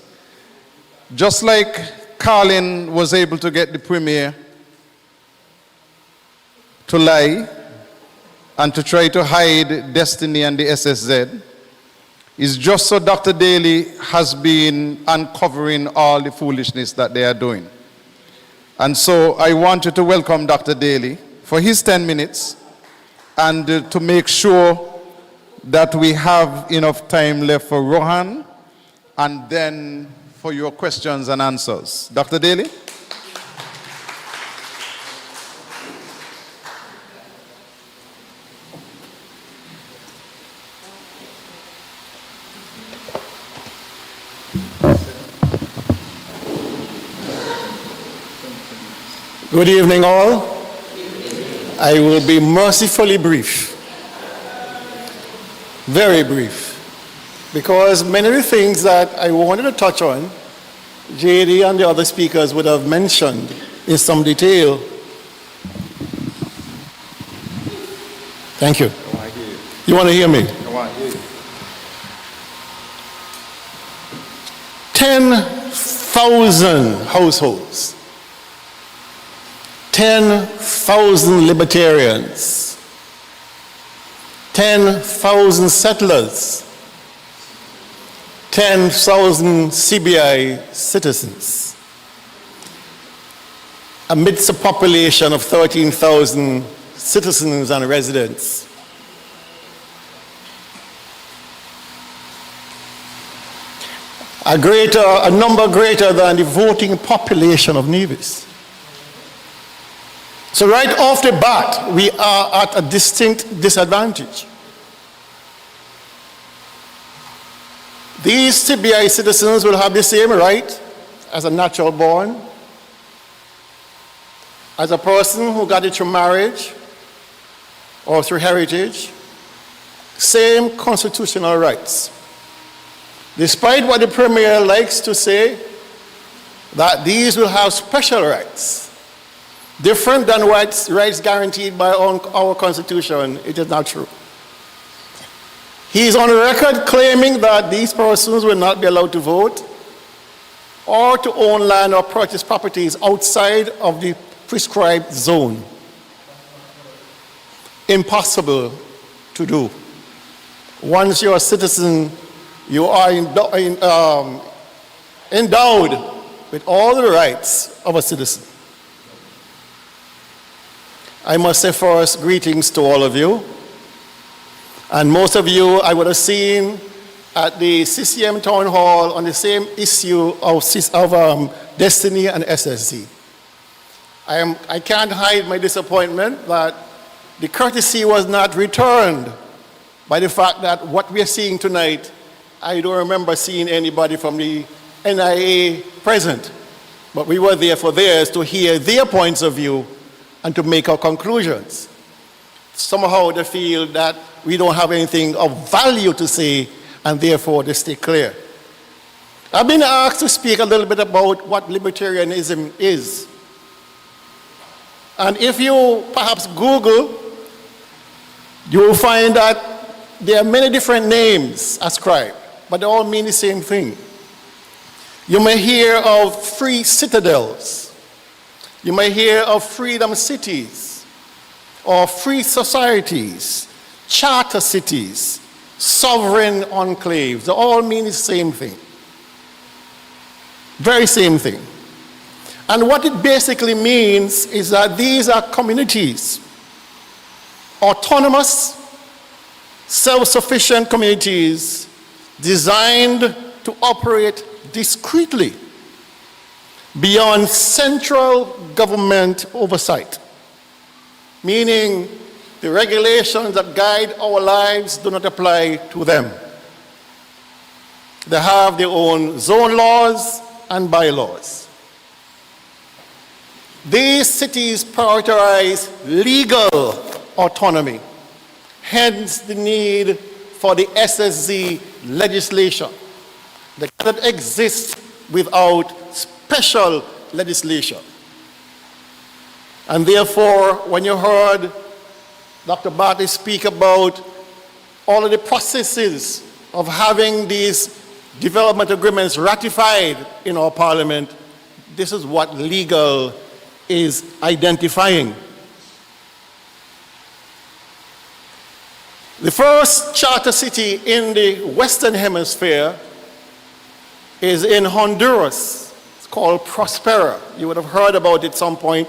Just like Carlin was able to get the premier to lie and to try to hide Destiny and the SSZ, it's just so Dr. Daly has been uncovering all the foolishness that they are doing. And so I want you to welcome Dr. Daly for his 10 minutes and to make sure that we have enough time left for Rohan and then for your questions and answers. Dr. Daly? Good evening, all. I will be mercifully brief. Very brief. Because many of the things that I wanted to touch on, Jaedee and the other speakers would have mentioned in some detail. Thank you. You want to hear me? 10,000 households. 10,000 libertarians, 10,000 settlers, 10,000 CBI citizens, amidst a population of 13,000 citizens and residents. A number greater than the voting population of Nevis. So right off the bat, we are at a distinct disadvantage. These CBI citizens will have the same right as a natural born, as a person who got it through marriage or through heritage, same constitutional rights. Despite what the Premier likes to say, that these will have special rights, different than rights guaranteed by our Constitution, it is not true. He is on record claiming that these persons will not be allowed to vote or to own land or purchase properties outside of the prescribed zone. Impossible to do. Once you're a citizen, you are endowed with all the rights of a citizen. I must say first, greetings to all of you. And most of you I would have seen at the CCM Townhall on the same issue of Destiny and SSZ. I can't hide my disappointment that the courtesy was not returned by the fact that what we are seeing tonight, I don't remember seeing anybody from the NIA present. But we were there for theirs to hear their points of view and to make our conclusions. Somehow they feel that we don't have anything of value to say, and therefore they stay clear. I've been asked to speak a little bit about what libertarianism is. And if you perhaps Google, you will find that there are many different names ascribed, but they all mean the same thing. You may hear of free citadels. You may hear of freedom cities, or free societies, charter cities, sovereign enclaves. They all mean the same thing. Very same thing. And what it basically means is that these are communities, autonomous, self-sufficient communities designed to operate discreetly beyond central government oversight, meaning the regulations that guide our lives do not apply to them. They have their own zone laws and bylaws. These cities prioritize legal autonomy, hence the need for the SSZ legislation. They cannot exist without special legislation. And therefore, when you heard Dr. Bartlette speak about all of the processes of having these development agreements ratified in our parliament, this is what legal is identifying. The first charter city in the Western Hemisphere is in Honduras. It's called Prospera. You would have heard about it at some point.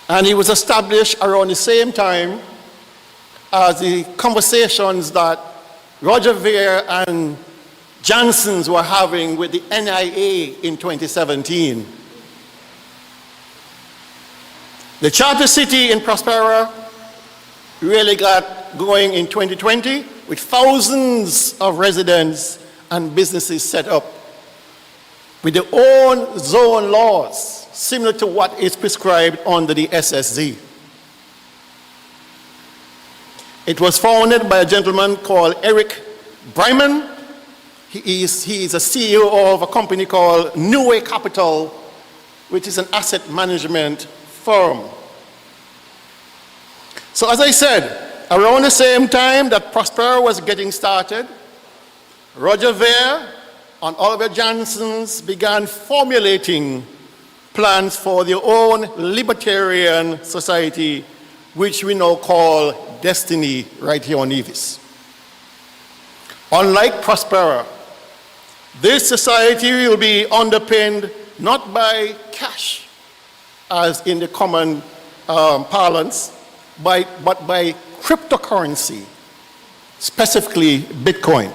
And it was established around the same time as the conversations that Roger Ver and Janssens were having with the NIA in 2017. The charter city in Prospera really got going in 2020 with thousands of residents and businesses set up with their own zone laws, similar to what is prescribed under the SSZ. It was founded by a gentleman called Eric Bryman. He is a CEO of a company called New Way Capital, which is an asset management firm. So as I said, around the same time that Prospera was getting started, Roger Ver and Oliver Janssens began formulating plans for their own Libertarian society, which we now call Destiny right here on Nevis. Unlike Prospera, this society will be underpinned not by cash, as in the common parlance, but by cryptocurrency, specifically Bitcoin.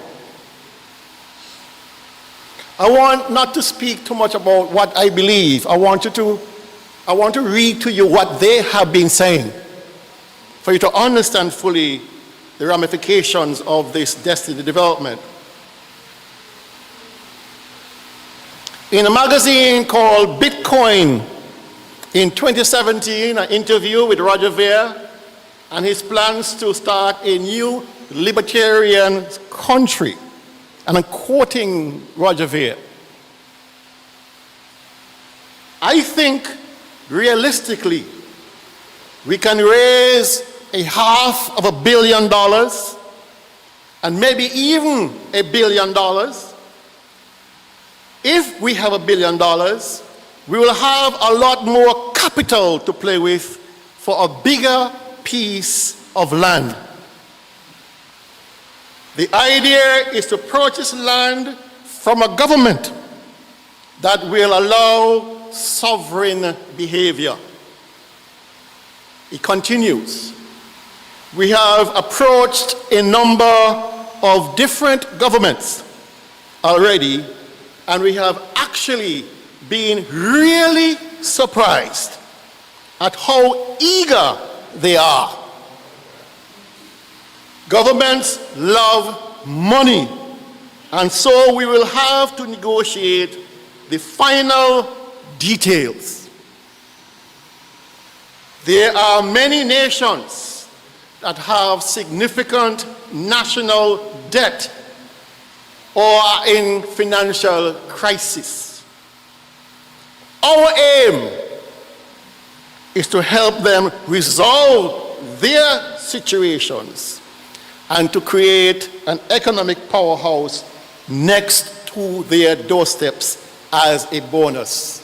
I want not to speak too much about what I believe. I want to read to you what they have been saying, for you to understand fully the ramifications of this destiny development. In a magazine called Bitcoin, in 2017, an interview with Roger Ver and his plans to start a new libertarian country. And I'm quoting Roger Ver. I think realistically, we can raise $500 million and maybe even $1 billion. If we have $1 billion, we will have a lot more capital to play with for a bigger piece of land. The idea is to purchase land from a government that will allow sovereign behavior. It continues. We have approached a number of different governments already, and we have actually been really surprised at how eager they are. Governments love money, and so we will have to negotiate the final details. There are many nations that have significant national debt or are in financial crisis. Our aim is to help them resolve their situations and to create an economic powerhouse next to their doorsteps as a bonus.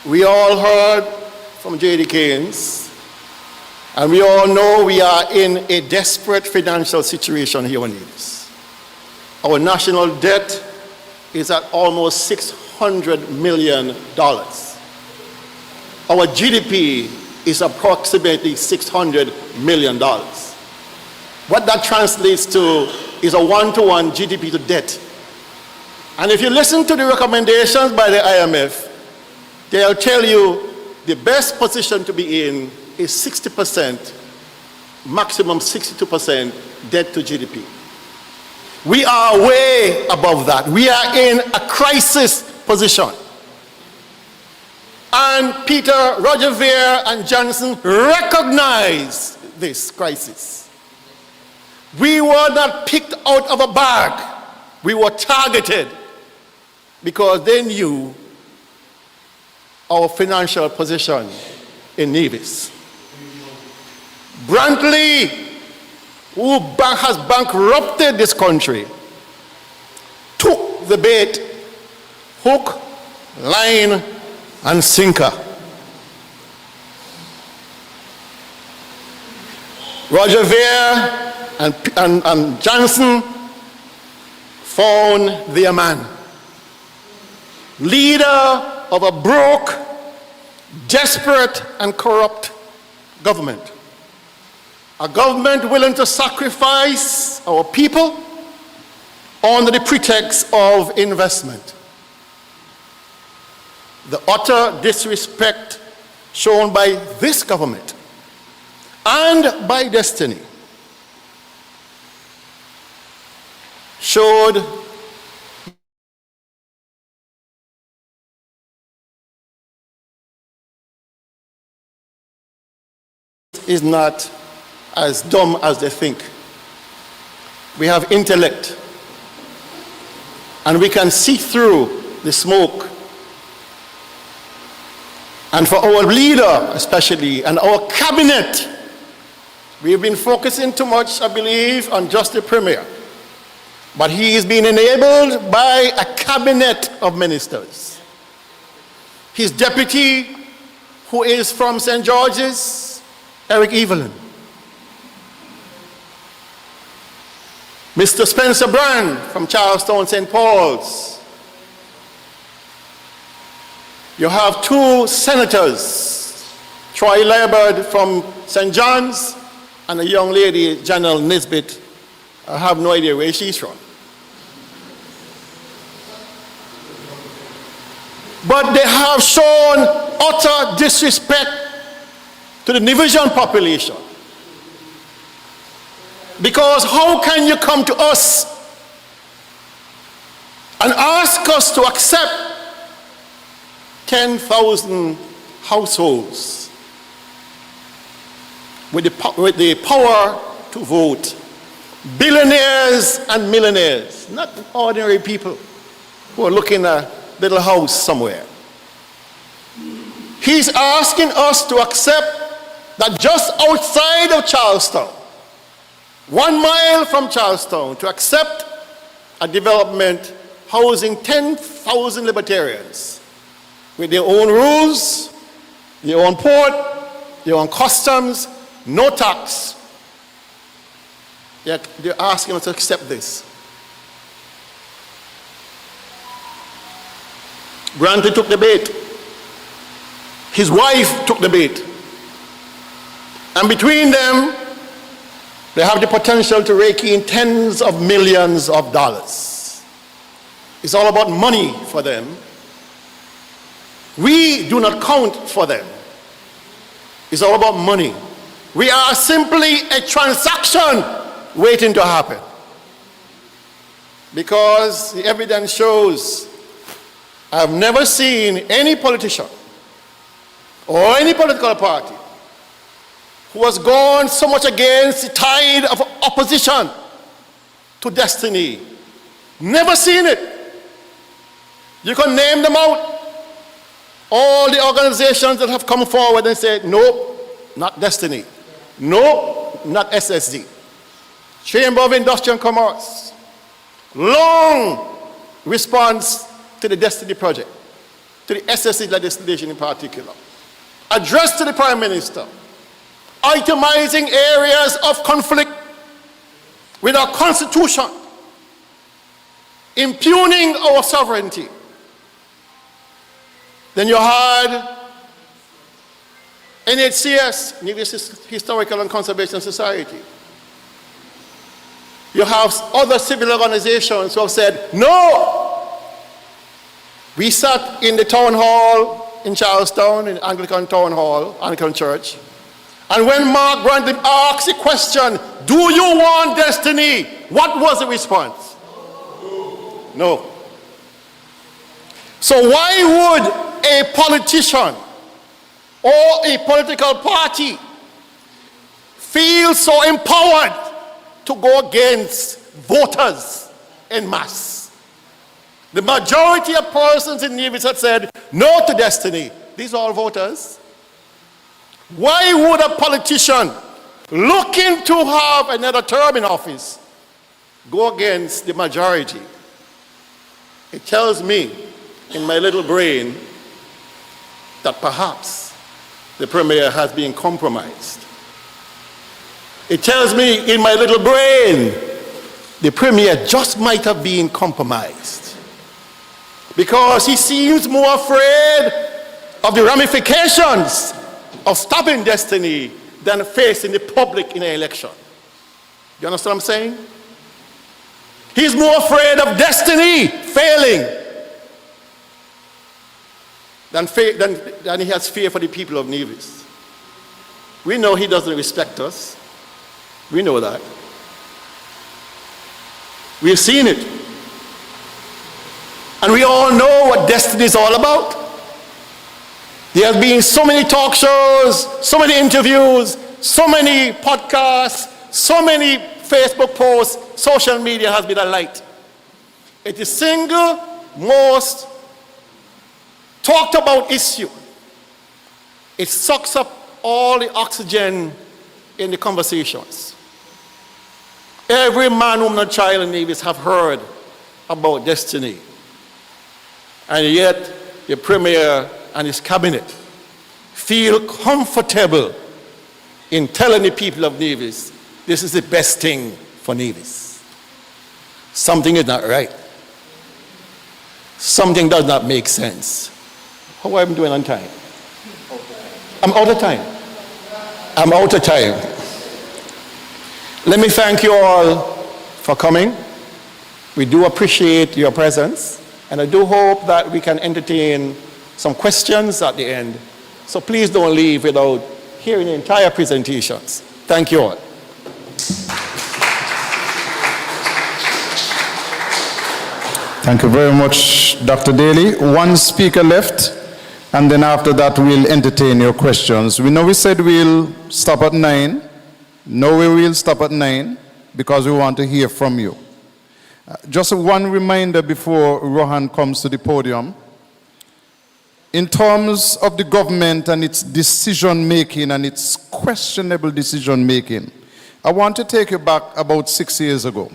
We all heard from Jaedee Caines, and we all know we are in a desperate financial situation here on Nevis. Our national debt is at almost $600 million. Our GDP is approximately $600 million. What that translates to is a one-to-one GDP to debt. And if you listen to the recommendations by the IMF, they'll tell you the best position to be in is 60%, maximum 62% debt to GDP. We are way above that. We are in a crisis position. And Peter, Roger Ver, and Johnson recognize this crisis. We were not picked out of a bag. We were targeted because they knew our financial position in Nevis. Brantley, who has bankrupted this country, took the bait, hook, line, and sinker. Roger Ver and Johnson found their man. Leader of a broke, desperate, and corrupt government. A government willing to sacrifice our people under the pretext of investment. The utter disrespect shown by this government and by destiny showed is not as dumb as they think. We have intellect, and we can see through the smoke. And for our leader especially, and our cabinet, we've been focusing too much, I believe, on just the premier. But he is being enabled by a cabinet of ministers. His deputy, who is from St. George's, Eric Evelyn. Mr. Spencer Brand from Charlestown, St. Paul's. You have two senators, Troy Liebert from St. John's and a young lady, Janelle Nisbet. I have no idea where she's from. But they have shown utter disrespect to the Nevisian population. Because how can you come to us and ask us to accept 10,000 households with the power to vote? Billionaires and millionaires, not ordinary people who are looking at a little house somewhere. He's asking us to accept that just outside of Charlestown, 1 mile from Charlestown, to accept a development housing 10,000 libertarians with their own rules, their own port, their own customs, no tax. They're asking us to accept this. Brantley took the bait. His wife took the bait. And between them, they have the potential to rake in tens of millions of dollars. It's all about money for them. We do not count for them. It's all about money. We are simply a transaction waiting to happen. Because the evidence shows I've never seen any politician or any political party who has gone so much against the tide of opposition to destiny. Never seen it. You can name them out. All the organizations that have come forward and said, no, not destiny. No, not SSZ. Chamber of Industry and Commerce. Long response to the Destiny Project, to the SSZ legislation in particular. Address to the Prime Minister, itemizing areas of conflict with our Constitution, impugning our sovereignty. Then you had NHCS, Nevis Historical and Conservation Society. You have other civil organizations who have said, no. We sat in the town hall in Charlestown, in Anglican Town Hall, Anglican Church, and when Mark Grantham asked the question, do you want destiny? What was the response? No. So why would a politician or a political party feel so empowered to go against voters en masse? The majority of persons in Nevis had said no to destiny. These are all voters. Why would a politician looking to have another term in office go against the majority? It tells me in my little brain that perhaps the Premier has been compromised. It tells me in my little brain the Premier just might have been compromised because he seems more afraid of the ramifications of stopping destiny than facing the public in an election. You understand what I'm saying? He's more afraid of destiny failing than he has fear for the people of Nevis. We know he doesn't respect us. We know that. We've seen it. And we all know what destiny is all about. There have been so many talk shows, so many interviews, so many podcasts, so many Facebook posts. Social media has been a light. It is the single most talked about issue. It sucks up all the oxygen in the conversations. Every man, woman, and child in Nevis have heard about destiny. And yet, the Premier and his cabinet feel comfortable in telling the people of Nevis, this is the best thing for Nevis. Something is not right. Something does not make sense. How am I doing on time? I'm out of time. I'm out of time. Let me thank you all for coming. We do appreciate your presence, and I do hope that we can entertain some questions at the end. So please don't leave without hearing the entire presentations. Thank you all. Thank you very much, Dr. Daly. One speaker left, and then after that we'll entertain your questions. We know we said we'll stop at 9. No, we will stop at 9 because we want to hear from you. Just one reminder before Rohan comes to the podium. In terms of the government and its decision-making and its questionable decision-making, I want to take you back about 6 years ago.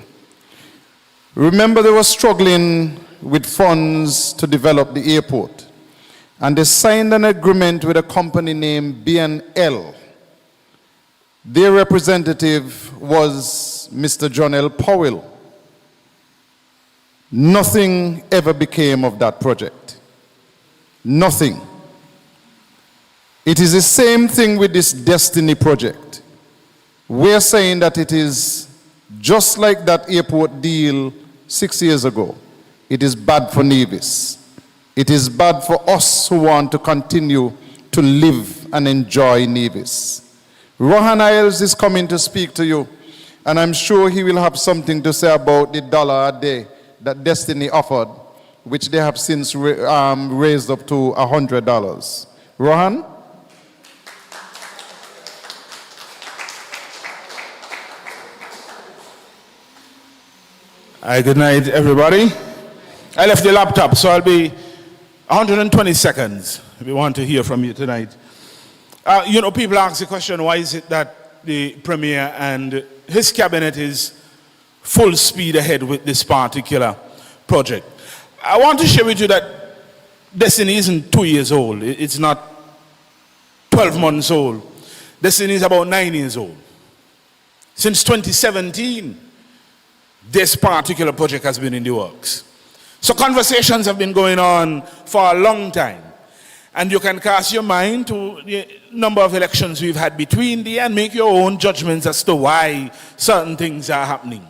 Remember, they were struggling with funds to develop the airport, and they signed an agreement with a company named B&L. Their representative was Mr. John L. Powell. Nothing ever became of that project. Nothing. It is the same thing with this Destiny project. We're saying that it is just like that airport deal 6 years ago. It is bad for Nevis. It is bad for us who want to continue to live and enjoy Nevis. Rohan Isles is coming to speak to you, and I'm sure he will have something to say about the $1 a day that Destiny offered, which they have since raised up to $100. Rohan? Hi, good night, everybody. I left the laptop, so I'll be 120 seconds if you want to hear from you tonight. People ask the question, why is it that the Premier and his cabinet is full speed ahead with this particular project? I want to share with you that Destiny isn't 2 years old. It's not 12 months old. Destiny is about 9 years old. Since 2017, this particular project has been in the works. So conversations have been going on for a long time. And you can cast your mind to the number of elections we've had between there and make your own judgments as to why certain things are happening.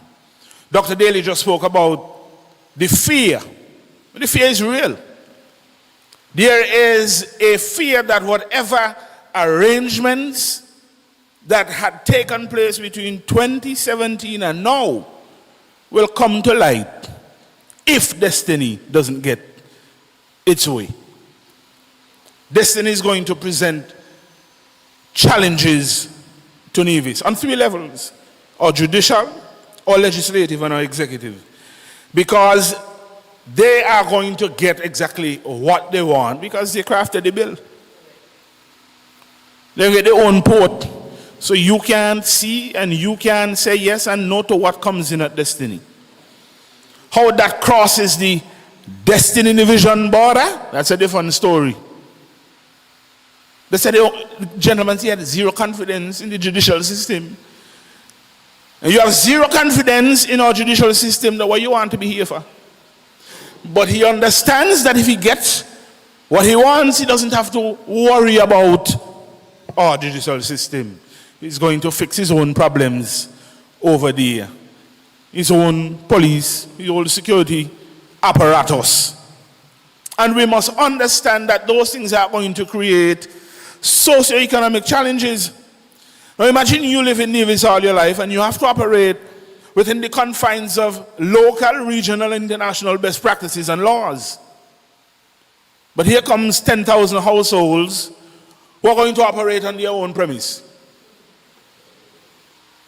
Dr. Daly just spoke about the fear. The fear is real. There is a fear that whatever arrangements that had taken place between 2017 and now will come to light if Destiny doesn't get its way. Destiny is going to present challenges to Nevis on 3 levels, or judicial, or legislative, and or executive, because they are going to get exactly what they want because they crafted the bill. They get their own port, so you can see and you can say yes and no to what comes in at Destiny. How that crosses the Destiny Division border, that's a different story. They said the gentleman he had zero confidence in the judicial system. And you have zero confidence in our judicial system, that what you want to be here for. But he understands that if he gets what he wants, he doesn't have to worry about our judicial system. He's going to fix his own problems over there. His own police, his own security apparatus. And we must understand that those things are going to create socio-economic challenges. Now imagine you live in Nevis all your life and you have to operate within the confines of local, regional, and international best practices and laws. But here comes 10,000 households who are going to operate on their own premise.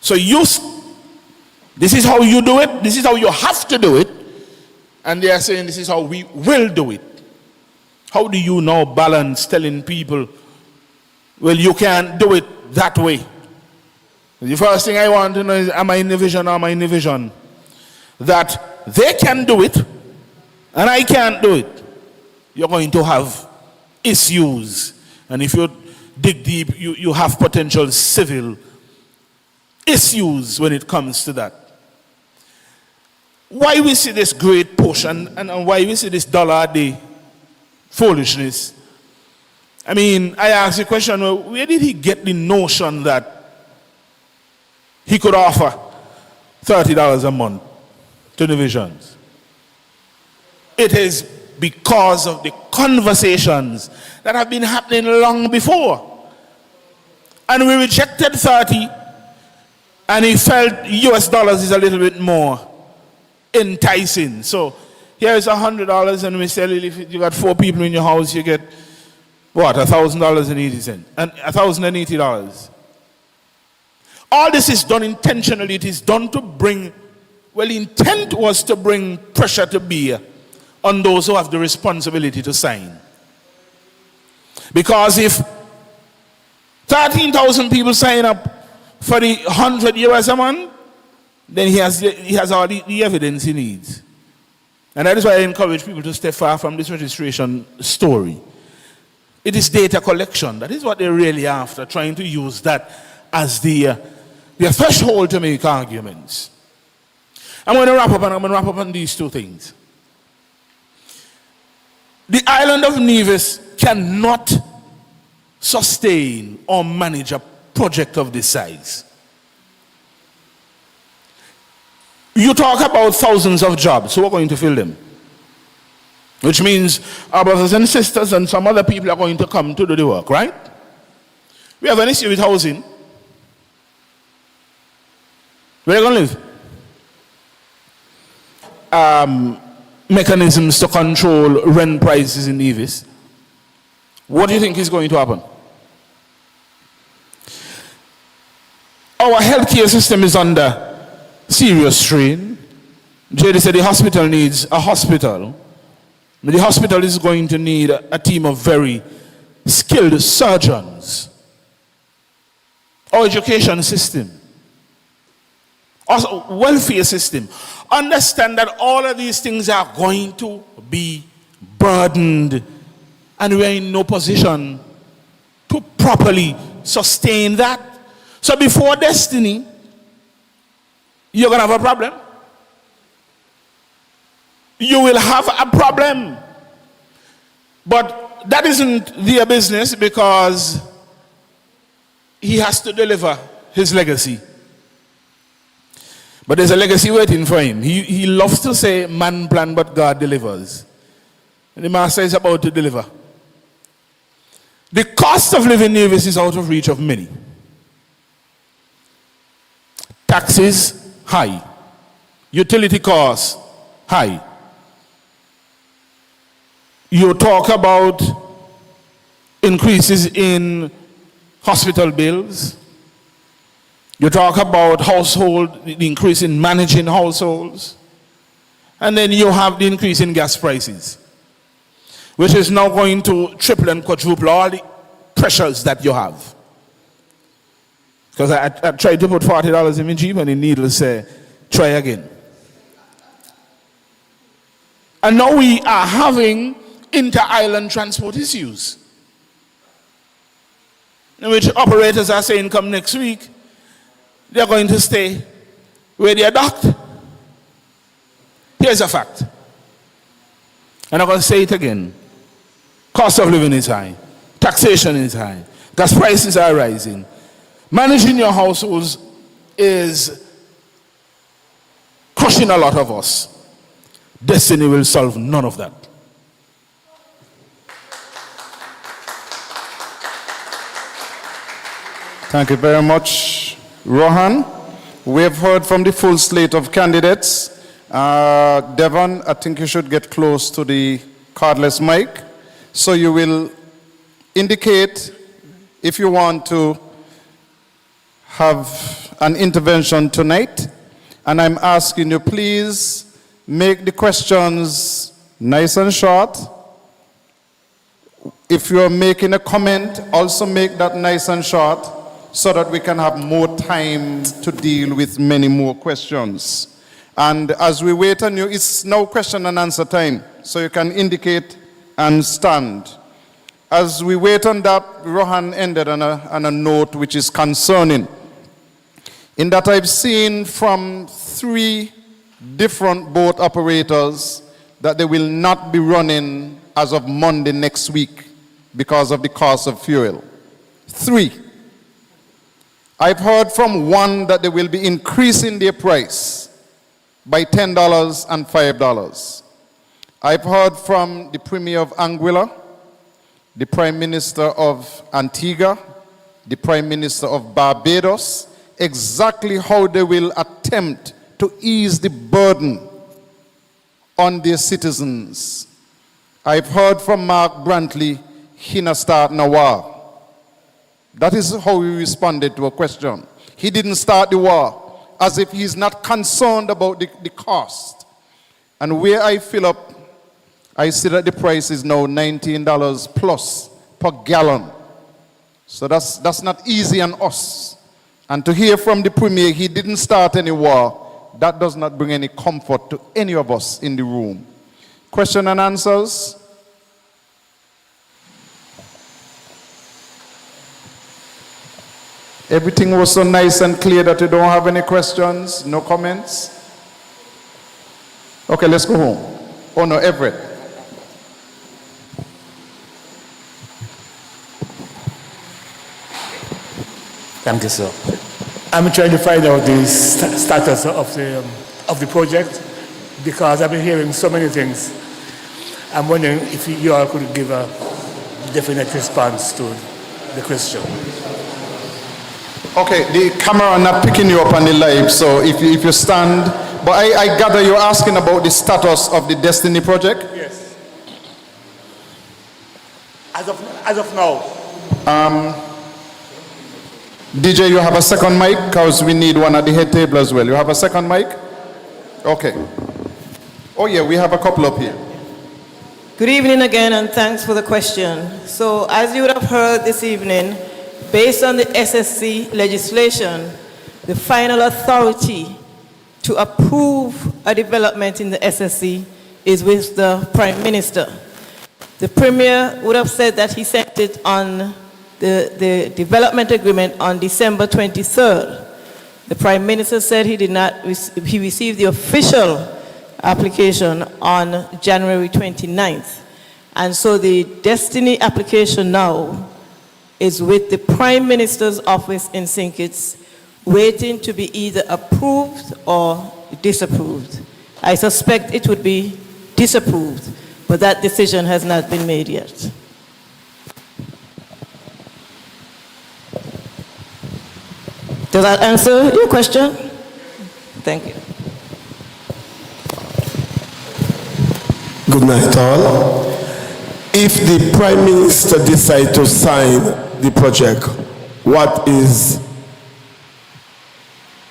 So this is how you do it, this is how you have to do it, and they are saying this is how we will do it. How do you now balance telling people, well, you can't do it that way? The first thing I want to know is, am I in the vision or am I in the vision? That they can do it and I can't do it. You're going to have issues. And if you dig deep, you have potential civil issues when it comes to that. Why we see this great push and why we see this dollar a day foolishness? I mean, I ask the question, well, where did he get the notion that he could offer $30 a month to divisions? It is because of the conversations that have been happening long before. And we rejected 30, and he felt US dollars is a little bit more enticing. So here is $100, and we say, if you got 4 people in your house, you get what, $1,080 and $1,080. All this is done intentionally. It is done to bring, well, the intent was to bring pressure to bear on those who have the responsibility to sign. Because if 13,000 people sign up for the $100 a month, then he has all the evidence he needs. And that is why I encourage people to stay far from this registration story. It is data collection. That is what they're really after, trying to use that as the threshold to make arguments. I'm going to wrap up on these 2 things. The island of Nevis cannot sustain or manage a project of this size. You talk about thousands of jobs, so we're going to fill them. Which means our brothers and sisters and some other people are going to come to do the work, right? We have an issue with housing. Where are you going to live? Mechanisms to control rent prices in Nevis. What do you think is going to happen? Our healthcare system is under serious strain. Jaedee said the hospital needs a hospital. The hospital is going to need a team of very skilled surgeons. Our education system, our welfare system. Understand that all of these things are going to be burdened, and we are in no position to properly sustain that. So before Destiny, you're going to have a problem. You will have a problem. But that isn't their business because he has to deliver his legacy. But there's a legacy waiting for him. He loves to say, man plan, but God delivers. And the master is about to deliver. The cost of living in Nevis is out of reach of many. Taxes, high. Utility costs, high. You talk about increases in hospital bills. You talk about the increase in managing households. And then you have the increase in gas prices, which is now going to triple and quadruple all the pressures that you have. Because I tried to put $40 in my Jeep and the needles say, try again. And now we are having inter-island transport issues, in which operators are saying come next week, they're going to stay where they are docked. Here's a fact. And I'm going to say it again. Cost of living is high. Taxation is high. Gas prices are rising. Managing your households is crushing a lot of us. Destiny will solve none of that. Thank you very much, Rohan. We have heard from the full slate of candidates. Devon, I think you should get close to the cardless mic. So you will indicate if you want to have an intervention tonight. And I'm asking you, please make the questions nice and short. If you're making a comment, also make that nice and short so that we can have more time to deal with many more questions. And as we wait on you, it's now question and answer time, so you can indicate and stand. As we wait on that, Rohan ended on a note which is concerning, in that I've seen from 3 different boat operators that they will not be running as of Monday next week because of the cost of fuel. 3. I've heard from one that they will be increasing their price by $10 and $5. I've heard from the Premier of Anguilla, the Prime Minister of Antigua, the Prime Minister of Barbados, exactly how they will attempt to ease the burden on their citizens. I've heard from Mark Brantley, Hina start na war. That is how he responded to a question. He didn't start the war, as if he's not concerned about the cost. And where I fill up, I see that the price is now $19 plus per gallon. So that's not easy on us. And to hear from the Premier, he didn't start any war, that does not bring any comfort to any of us in the room. Question and answers. Everything was so nice and clear that you don't have any questions, no comments? Okay, let's go home. Oh no, Everett. Thank you, sir. I'm trying to find out the status of the project because I've been hearing so many things. I'm wondering if you all could give a definite response to the question. Okay, the camera not picking you up on the live, so if you stand, but I gather you're asking about the status of the Destiny project? Yes. As of now. DJ, you have a second mic, because we need one at the head table as well. You have a second mic? Okay. Oh yeah, we have a couple up here. Good evening again, and thanks for the question. So, as you would have heard this evening, based on the SSZ legislation, the final authority to approve a development in the SSZ is with the Prime Minister. The Premier would have said that he sent it on the development agreement on December 23rd. The Prime Minister said he received the official application on January 29th. And so the Destiny application now is with the Prime Minister's office in St. Kitts, waiting to be either approved or disapproved. I suspect it would be disapproved, but that decision has not been made yet. Does that answer your question? Thank you. Good night, all. If the Prime Minister decides to sign the project, what is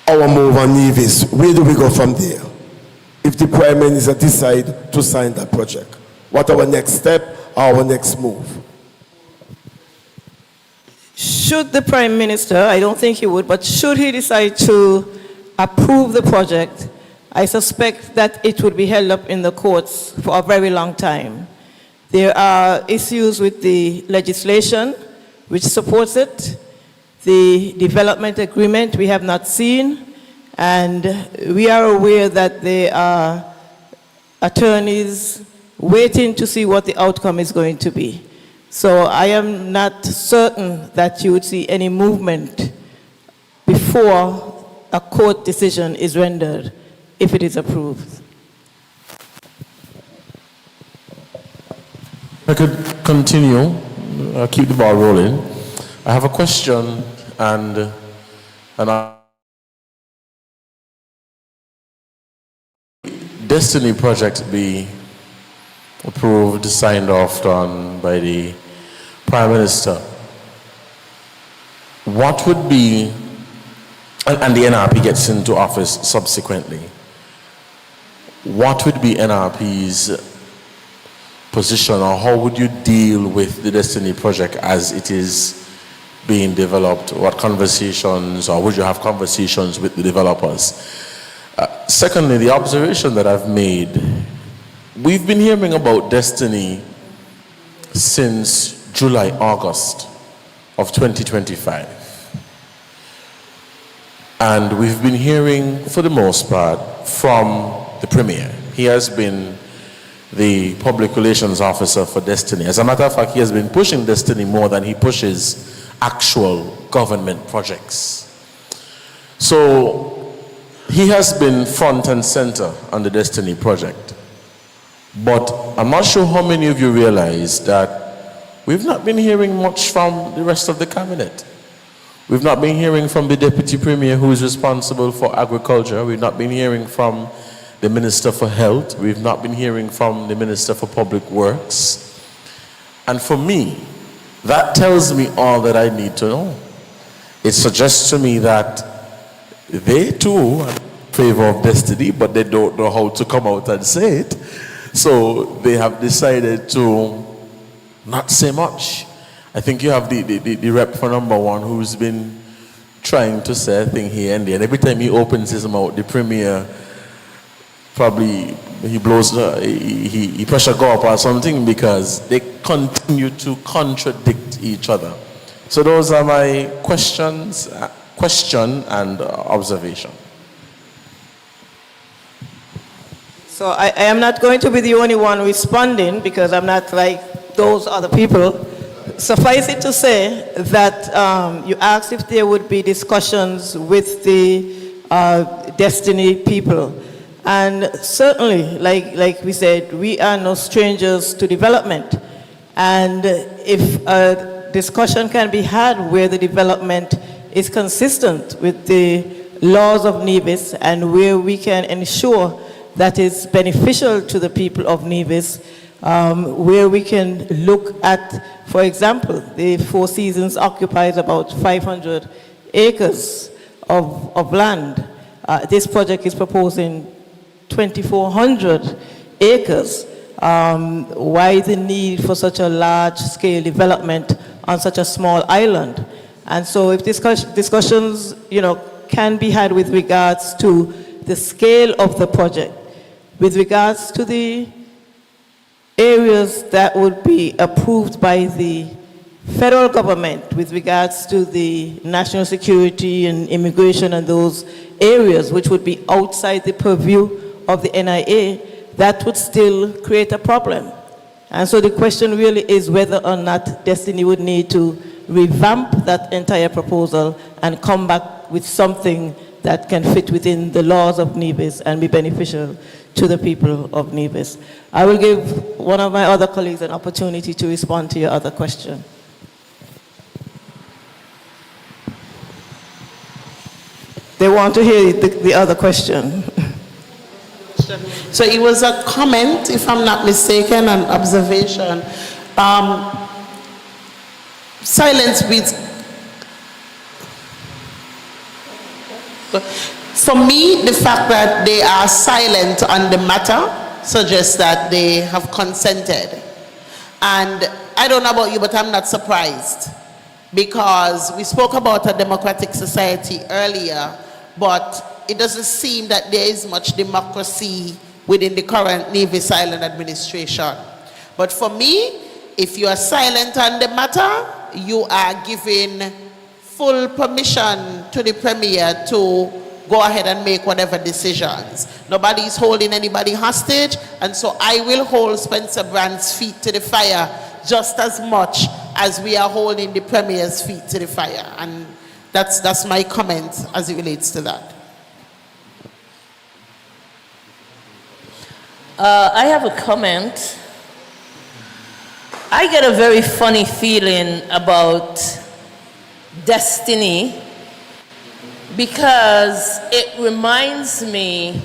our move on Nevis? Where do we go from there? If the Prime Minister decides to sign that project, what our next step, our next move? Should the Prime Minister, I don't think he would, but should he decide to approve the project, I suspect that it would be held up in the courts for a very long time. There are issues with the legislation which supports it, the development agreement we have not seen, and we are aware that there are attorneys waiting to see what the outcome is going to be. So I am not certain that you would see any movement before a court decision is rendered if it is approved. I could continue, keep the ball rolling. I have a question and Destiny project be approved, signed off on by the Prime Minister. What would be, and the NRP gets into office subsequently, what would be NRP's position, or how would you deal with the Destiny project as it is being developed? What conversations, or would you have conversations with the developers? Secondly, the observation that I've made, we've been hearing about Destiny since July, August of 2025. And we've been hearing, for the most part, from the Premier. He has been the public relations officer for Destiny. As a matter of fact, he has been pushing Destiny more than he pushes actual government projects. So he has been front and center on the Destiny project. But I'm not sure how many of you realize that we've not been hearing much from the rest of the cabinet. We've not been hearing from the Deputy Premier, who is responsible for agriculture. We've not been hearing from the Minister for Health. We've not been hearing from the Minister for Public Works. And for me, that tells me all that I need to know. It suggests to me that they too are in favor of Destiny, but they don't know how to come out and say it. So they have decided to not say much. I think you have the rep for number one who's been trying to say a thing here and there. And every time he opens his mouth, the Premier probably he blows, he pressure go up or something, because they continue to contradict each other. So those are my question and observation. So I am not going to be the only one responding, because I'm not like those other people. Suffice it to say that you asked if there would be discussions with the Destiny people. And certainly, like we said, we are no strangers to development. And if a discussion can be had where the development is consistent with the laws of Nevis, and where we can ensure that is beneficial to the people of Nevis, where we can look at, for example, the Four Seasons occupies about 500 acres of land. This project is proposing 2,400 acres. Why the need for such a large-scale development on such a small island? And so if discussions, can be had with regards to the scale of the project, with regards to the areas that would be approved by the federal government, with regards to the national security and immigration and those areas which would be outside the purview of the NIA, that would still create a problem. And so the question really is whether or not Destiny would need to revamp that entire proposal and come back with something that can fit within the laws of Nevis and be beneficial to the people of Nevis. I will give one of my other colleagues an opportunity to respond to your other question. They want to hear the other question. So it was a comment, if I'm not mistaken, an observation. Silence with. For me, the fact that they are silent on the matter suggests that they have consented. And I don't know about you, but I'm not surprised, because we spoke about a democratic society earlier, but it doesn't seem that there is much democracy within the current Nevis Island administration. But for me, if you are silent on the matter, you are giving full permission to the Premier to go ahead and make whatever decisions. Nobody is holding anybody hostage, and so I will hold Spencer Brand's feet to the fire just as much as we are holding the Premier's feet to the fire. And that's my comment as it relates to that. I have a comment. I get a very funny feeling about Destiny because it reminds me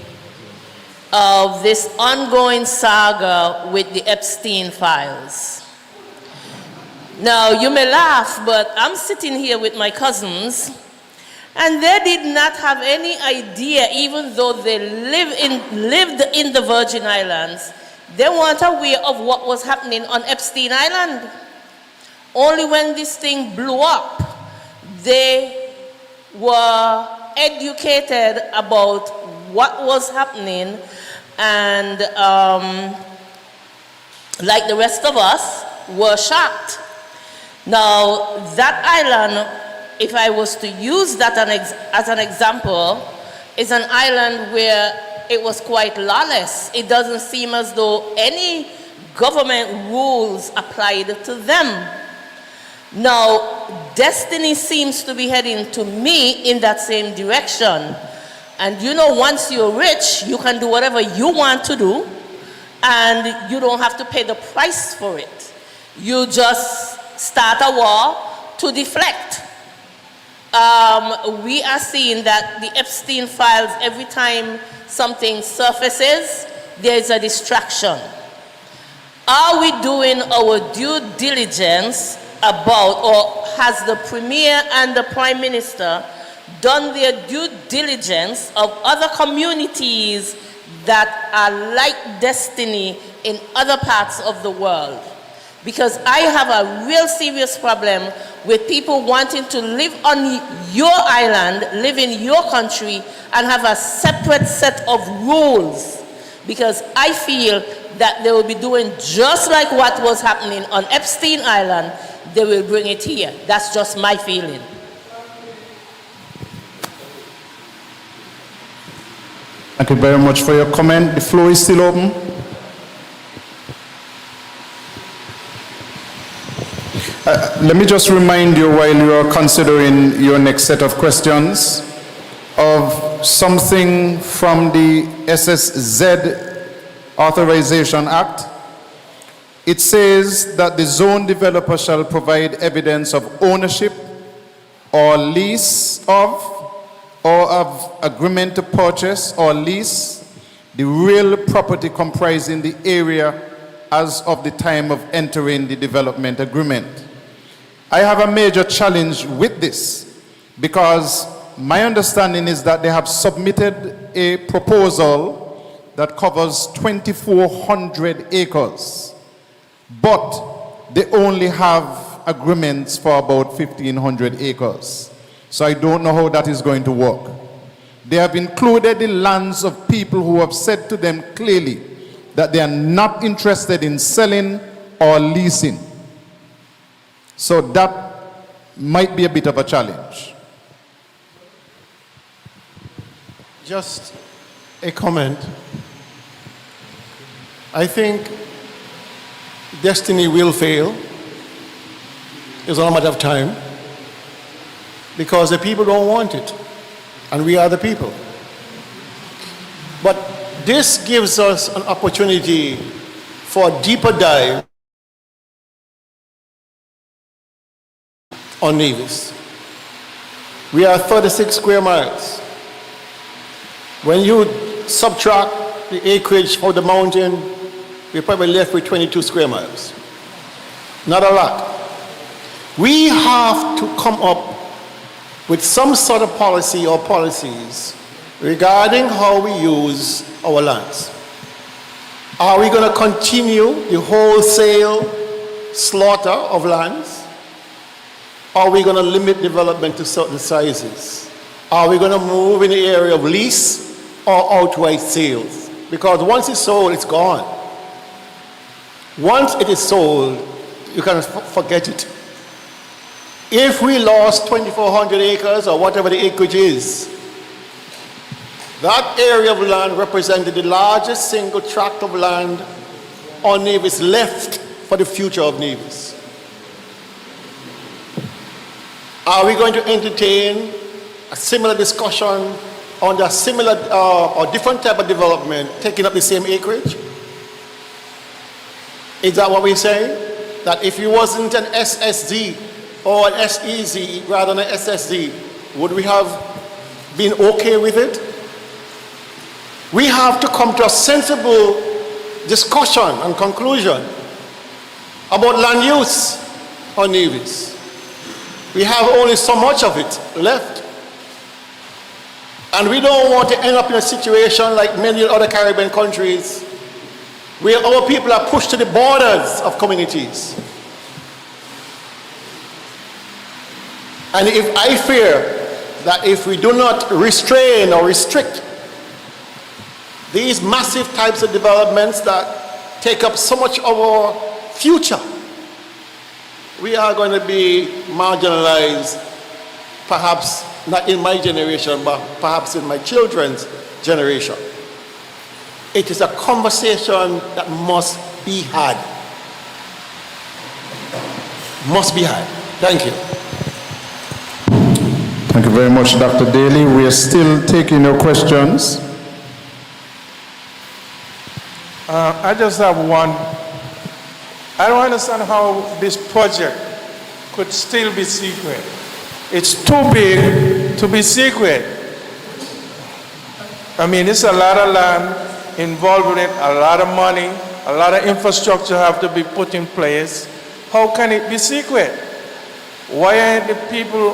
of this ongoing saga with the Epstein files. Now, you may laugh, but I'm sitting here with my cousins, and they did not have any idea, even though they lived in the Virgin Islands, they weren't aware of what was happening on Epstein Island. Only when this thing blew up, they were educated about what was happening, and like the rest of us, were shocked. Now, that island, if I was to use that as an example, is an island where it was quite lawless. It doesn't seem as though any government rules applied to them. Now, Destiny seems to be heading to me in that same direction. And you know, once you're rich, you can do whatever you want to do, and you don't have to pay the price for it. You just start a war to deflect. We are seeing that the Epstein files, every time something surfaces, there is a distraction. Are we doing our due diligence about, or has the Premier and the Prime Minister done their due diligence of other communities that are like Destiny in other parts of the world? Because I have a real serious problem with people wanting to live on your island, live in your country, and have a separate set of rules. Because I feel that they will be doing just like what was happening on Epstein Island, they will bring it here. That's just my feeling. Thank you very much for your comment. The floor is still open. Let me just remind you, while you are considering your next set of questions, of something from the SSZ Authorization Act. It says that the zone developer shall provide evidence of ownership or lease of, or of agreement to purchase or lease the real property comprising the area as of the time of entering the development agreement. I have a major challenge with this, because my understanding is that they have submitted a proposal that covers 2,400 acres, but they only have agreements for about 1,500 acres. So I don't know how that is going to work. They have included the lands of people who have said to them clearly that they are not interested in selling or leasing. So that might be a bit of a challenge. Just a comment. I think Destiny will fail. It's all a matter of time. Because the people don't want it. And we are the people. But this gives us an opportunity for a deeper dive on Nevis. We are 36 square miles. When you subtract the acreage for the mountain, we're probably left with 22 square miles. Not a lot. We have to come up with some sort of policy or policies regarding how we use our lands. Are we going to continue the wholesale slaughter of lands? Are we going to limit development to certain sizes? Are we going to move in the area of lease or outright sales? Because once it's sold, it's gone. Once it is sold, you can forget it. If we lost 2,400 acres or whatever the acreage is, that area of land represented the largest single tract of land on Nevis left for the future of Nevis. Are we going to entertain a similar discussion on a similar or different type of development taking up the same acreage? Is that what we're saying? That if it wasn't an SSZ or an SEZ rather than an SSZ, would we have been okay with it? We have to come to a sensible discussion and conclusion about land use on Nevis. We have only so much of it left. And we don't want to end up in a situation like many other Caribbean countries where our people are pushed to the borders of communities. And if I fear that if we do not restrain or restrict these massive types of developments that take up so much of our future, we are going to be marginalized, perhaps not in my generation, but perhaps in my children's generation. It is a conversation that must be had. Must be had. Thank you. Thank you very much, Dr. Daly. We are still taking your questions. I just have one. I don't understand how this project could still be secret. It's too big to be secret. I mean, it's a lot of land involved with it, a lot of money, a lot of infrastructure have to be put in place. How can it be secret? Why aren't the people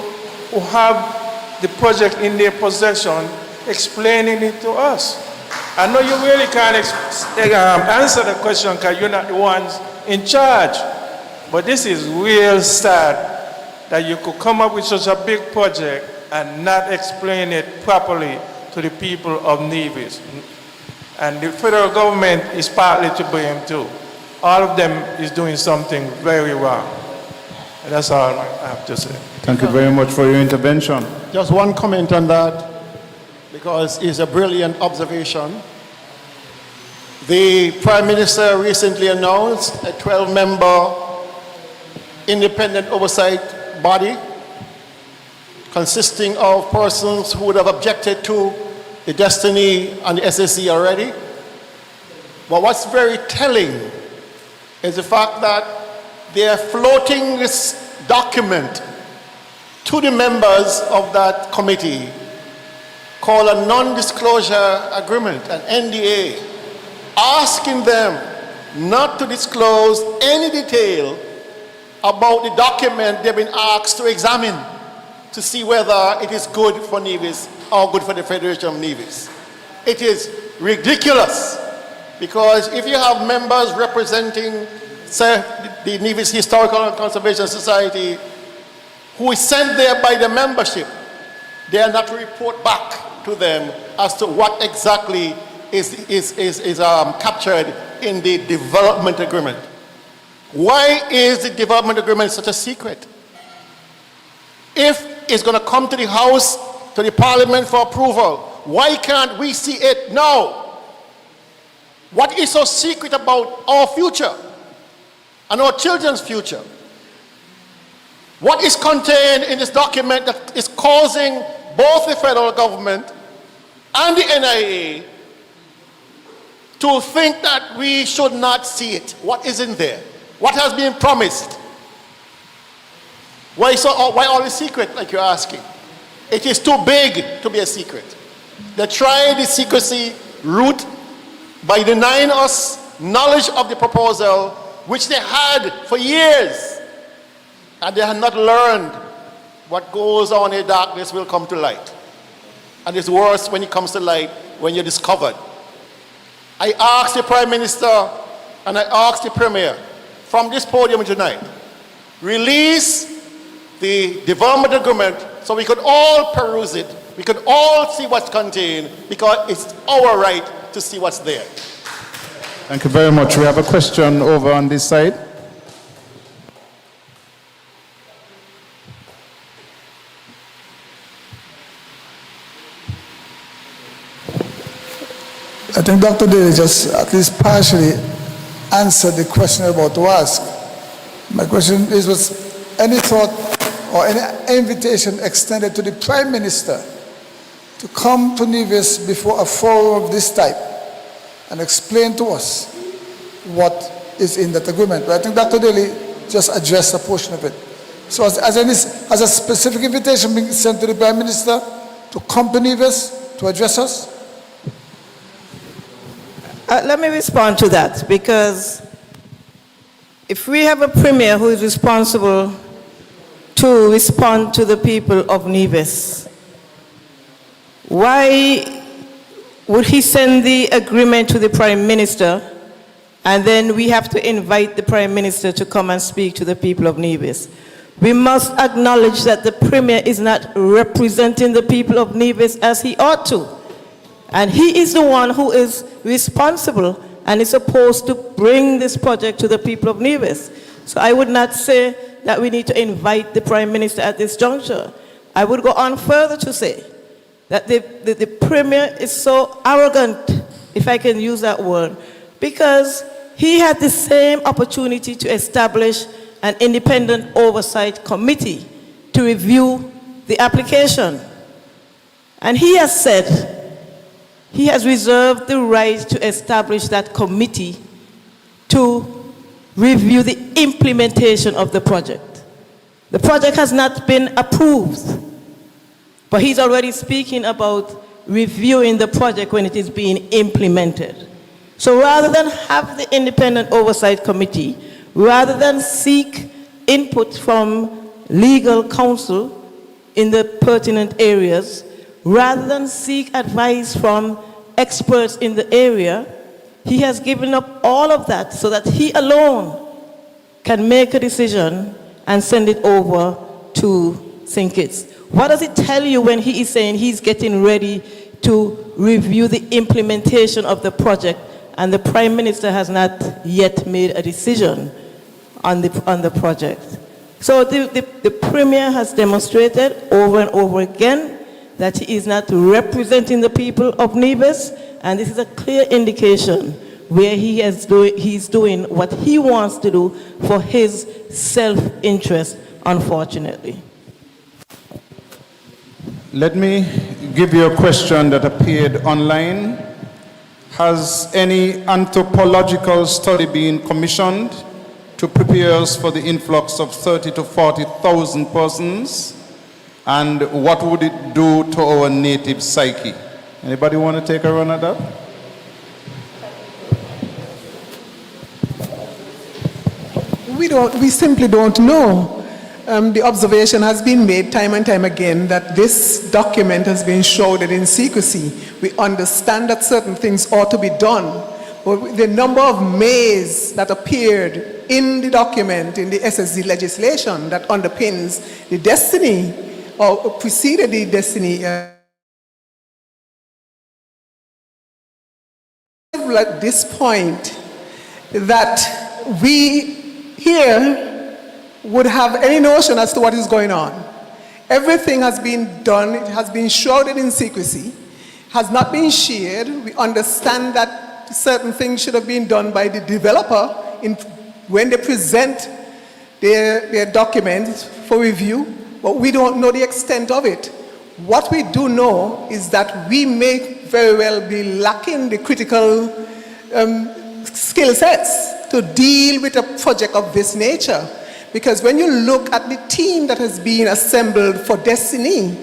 who have the project in their possession explaining it to us? I know you really can't answer the question because you're not the ones in charge. But this is real sad that you could come up with such a big project and not explain it properly to the people of Nevis. And the federal government is partly to blame too. All of them is doing something very wrong. And that's all I have to say. Thank you very much for your intervention. Just one comment on that, because it's a brilliant observation. The Prime Minister recently announced a 12-member independent oversight body consisting of persons who would have objected to the Destiny and the SSZ already. But what's very telling is the fact that they are floating this document to the members of that committee called a non-disclosure agreement, an NDA, asking them not to disclose any detail about the document they've been asked to examine to see whether it is good for Nevis or good for the Federation of Nevis. It is ridiculous, because if you have members representing, say, the Nevis Historical and Conservation Society, who is sent there by the membership, they are not to report back to them as to what exactly is captured in the development agreement. Why is the development agreement such a secret? If it's going to come to the House, to the Parliament for approval, why can't we see it now? What is so secret about our future? and our children's future. What is contained in this document that is causing both the federal government and the NIA to think that we should not see it? What is in there? What has been promised? Why all the secret, like you're asking? It is too big to be a secret. They tried the secrecy route by denying us knowledge of the proposal, which they had for years. And they had not learned what goes on in the darkness will come to light. And it's worse when it comes to light, when you're discovered. I asked the Prime Minister and I asked the Premier from this podium tonight, release the development agreement so we could all peruse it, we could all see what's contained, because it's our right to see what's there. Thank you very much. We have a question over on this side. I think Dr. Daly just at least partially answered the question about to ask. My question is, was any thought or any invitation extended to the Prime Minister to come to Nevis before a forum of this type and explain to us what is in that agreement? But I think Dr. Daly just addressed a portion of it. So has a specific invitation been sent to the Prime Minister to come to Nevis to address us? Let me respond to that, because if we have a Premier who is responsible to respond to the people of Nevis, why would he send the agreement to the Prime Minister and then we have to invite the Prime Minister to come and speak to the people of Nevis? We must acknowledge that the Premier is not representing the people of Nevis as he ought to. And he is the one who is responsible and is supposed to bring this project to the people of Nevis. So I would not say that we need to invite the Prime Minister at this juncture. I would go on further to say that the Premier is so arrogant, if I can use that word, because he had the same opportunity to establish an independent oversight committee to review the application. And he has said he has reserved the right to establish that committee to review the implementation of the project. The project has not been approved, but he's already speaking about reviewing the project when it is being implemented. So rather than have the independent oversight committee, rather than seek input from legal counsel in the pertinent areas, rather than seek advice from experts in the area, he has given up all of that so that he alone can make a decision and send it over to St. Kitts. What does it tell you when he is saying he's getting ready to review the implementation of the project and the Prime Minister has not yet made a decision on the project? So the Premier has demonstrated over and over again that he is not representing the people of Nevis, and this is a clear indication where he's doing what he wants to do for his self-interest, unfortunately. Let me give you a question that appeared online. Has any anthropological study been commissioned to prepare us for the influx of 30 to 40,000 persons? And what would it do to our native psyche? Anybody want to take a run at that? We simply don't know. The observation has been made time and time again that this document has been shrouded in secrecy. We understand that certain things ought to be done, but the number of mays that appeared in the document, in the SSZ legislation that underpins the destiny or preceded the destiny at this point that we here would have any notion as to what is going on. Everything has been done, it has been shrouded in secrecy, has not been shared. We understand that certain things should have been done by the developer in when they present their documents for review, but we don't know the extent of it. What we do know is that we may very well be lacking the critical skill sets to deal with a project of this nature. Because when you look at the team that has been assembled for Destiny,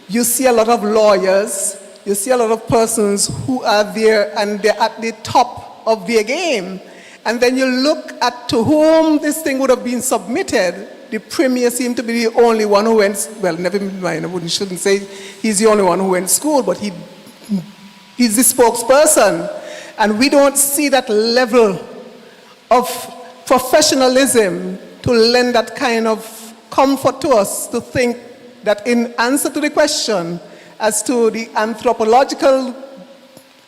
you see a lot of lawyers, you see a lot of persons who are there and they're at the top of their game. And then you look at to whom this thing would have been submitted. The Premier seemed to be the only one who went, well, never mind, I shouldn't say he's the only one who went to school, but he's the spokesperson. And we don't see that level of professionalism to lend that kind of comfort to us to think that in answer to the question as to the anthropological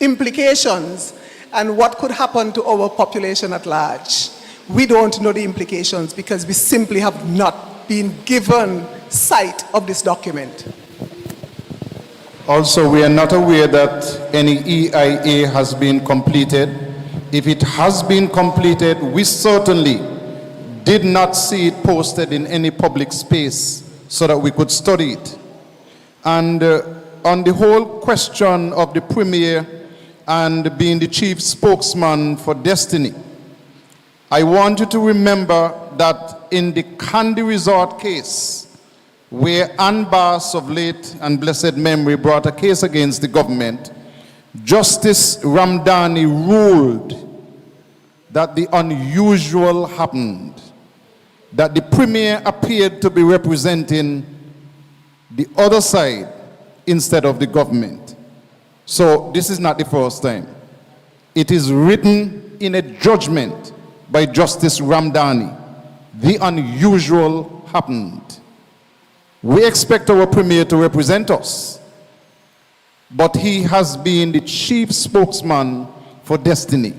implications and what could happen to our population at large, we don't know the implications because we simply have not been given sight of this document. Also, we are not aware that any EIA has been completed. If it has been completed, we certainly did not see it posted in any public space so that we could study it. And on the whole question of the Premier and being the chief spokesman for Destiny, I want you to remember that in the Candy Resort case, where Ann Bass of late and blessed memory brought a case against the government, Justice Ramdani ruled that the unusual happened, that the Premier appeared to be representing the other side instead of the government. So this is not the first time. It is written in a judgment by Justice Ramdani. The unusual happened. We expect our Premier to represent us, but he has been the chief spokesman for Destiny.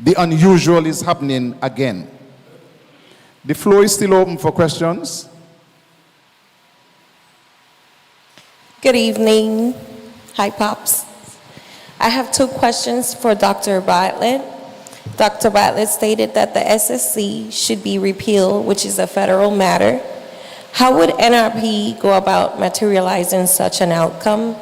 The unusual is happening again. The floor is still open for questions. Good evening. Hi, Pops. I have two questions for Dr. Bartlette. Dr. Bartlette stated that the SSC should be repealed, which is a federal matter. How would NRP go about materializing such an outcome?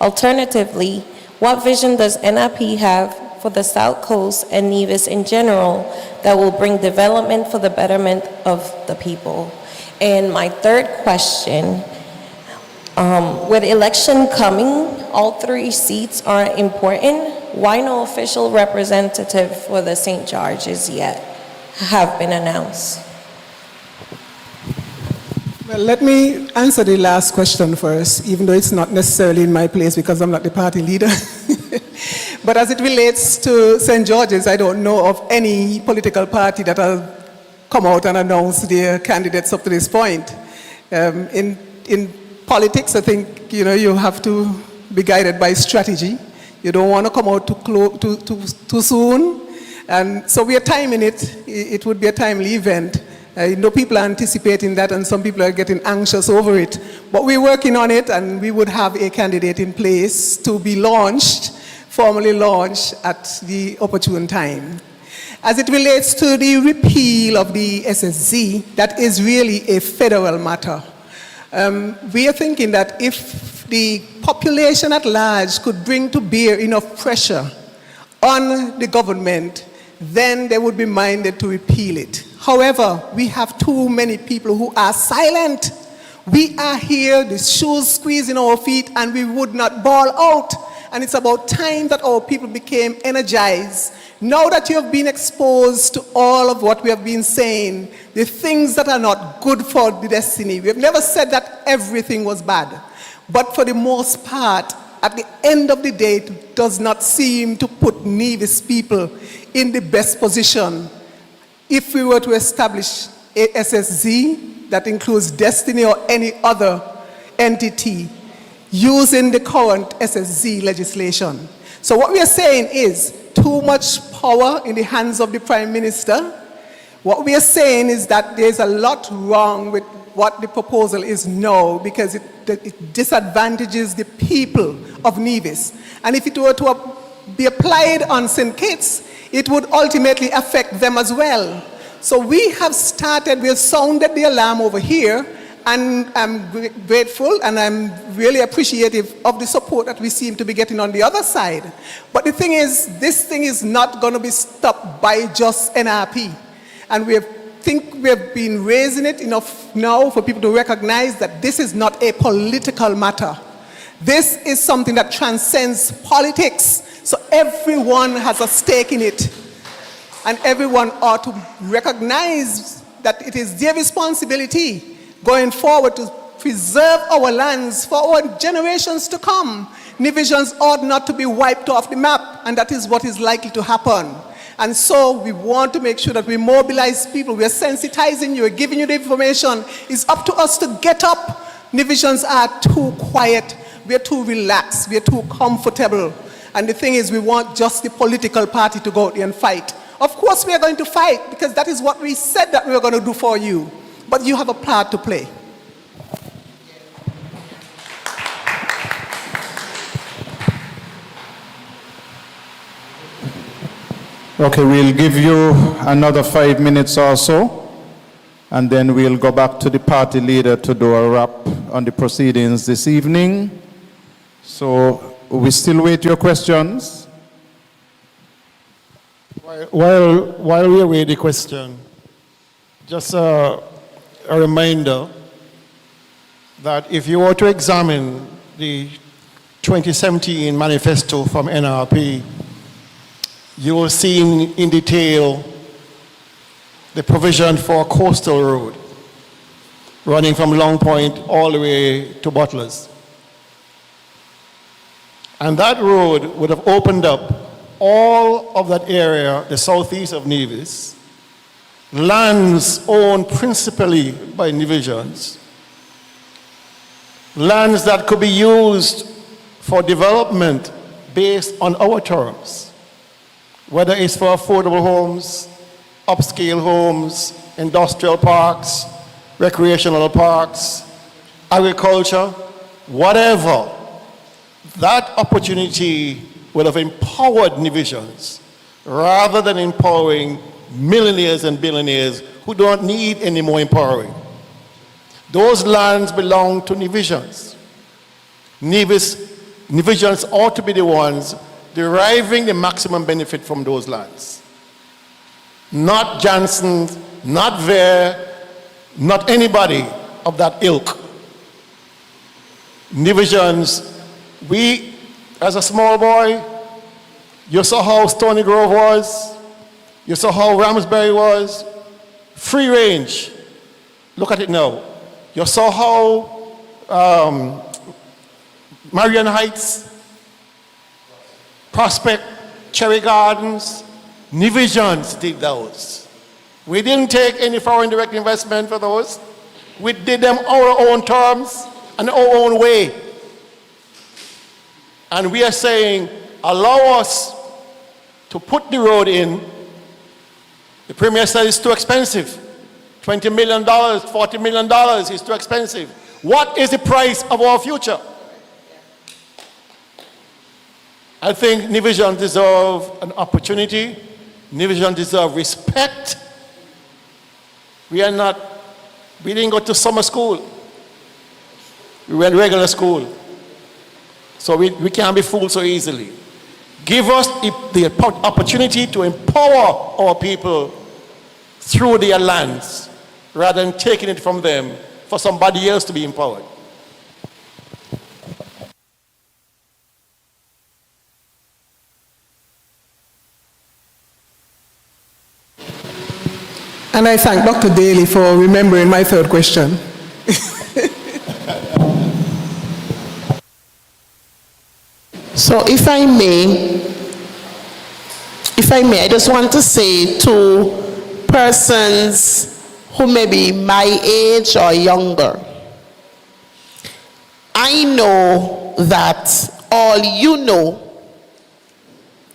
Alternatively, what vision does NRP have for the South Coast and Nevis in general that will bring development for the betterment of the people? And my third question, with election coming, all 3 seats are important. Why no official representative for the St. George's yet have been announced? Well, let me answer the last question first, even though it's not necessarily in my place because I'm not the party leader. But as it relates to St. George's, I don't know of any political party that will come out and announce their candidates up to this point. In politics, I think you have to be guided by strategy. You don't want to come out too soon, and so we are timing it. It would be a timely event. People are anticipating that, and some people are getting anxious over it. But we're working on it, and we would have a candidate in place to be formally launched at the opportune time. As it relates to the repeal of the SSZ, that is really a federal matter. We are thinking that if the population at large could bring to bear enough pressure on the government, then they would be minded to repeal it. However, we have too many people who are silent. We are here, the shoes squeezing our feet, and we would not bawl out. And it's about time that our people became energized. Now that you have been exposed to all of what we have been saying, the things that are not good for the Destiny, we have never said that everything was bad. But for the most part, at the end of the day, it does not seem to put Nevis people in the best position. If we were to establish a SSZ that includes Destiny or any other entity using the current SSZ legislation. So what we are saying is too much power in the hands of the Prime Minister. What we are saying is that there's a lot wrong with what the proposal is now because it disadvantages the people of Nevis. And if it were to be applied on St. Kitts, it would ultimately affect them as well. So we have sounded the alarm over here, and I'm grateful and I'm really appreciative of the support that we seem to be getting on the other side. But the thing is, this thing is not going to be stopped by just NRP. And we have been raising it enough now for people to recognize that this is not a political matter. This is something that transcends politics. So everyone has a stake in it. And everyone ought to recognize that it is their responsibility going forward to preserve our lands for our generations to come. Divisions ought not to be wiped off the map, and that is what is likely to happen. And so we want to make sure that we mobilize people. We are sensitizing you, we're giving you the information. It's up to us to get up. Divisions are too quiet, we're too relaxed, we're too comfortable. And the thing is, we want just the political party to go out there and fight. Of course we are going to fight, because that is what we said that we were going to do for you. But you have a part to play. Okay, we'll give you another 5 minutes or so, and then we'll go back to the party leader to do a wrap on the proceedings this evening. So we still wait your questions. While we await the question, just a reminder that if you were to examine the 2017 manifesto from NRP, you will see in detail the provision for a coastal road running from Long Point all the way to Butlers. And that road would have opened up all of that area, the southeast of Nevis, lands owned principally by Nevisians, lands that could be used for development based on our terms, whether it's for affordable homes, upscale homes, industrial parks, recreational parks, agriculture, whatever. That opportunity would have empowered Nevisians rather than empowering millionaires and billionaires who don't need any more empowering. Those lands belong to Nevisians. Nevisians ought to be the ones deriving the maximum benefit from those lands. Not Johnson, not Vere, not anybody of that ilk. Nevisians, we, as a small boy, you saw how Stony Grove was, you saw how Ramsbury was, free range. Look at it now. You saw how Marion Heights, Prospect, Cherry Gardens, Nevisians did those. We didn't take any foreign direct investment for those. We did them our own terms and our own way. And we are saying, allow us to put the road in. The Premier said it's too expensive. $20 million, $40 million is too expensive. What is the price of our future? I think Nevisians deserve an opportunity. Nevisians deserve respect. We didn't go to summer school. We went regular school. So we can't be fooled so easily. Give us the opportunity to empower our people through their lands rather than taking it from them for somebody else to be empowered. And I thank Dr. Daly for remembering my third question. So if I may, I just want to say to persons who may be my age or younger, I know that all you know,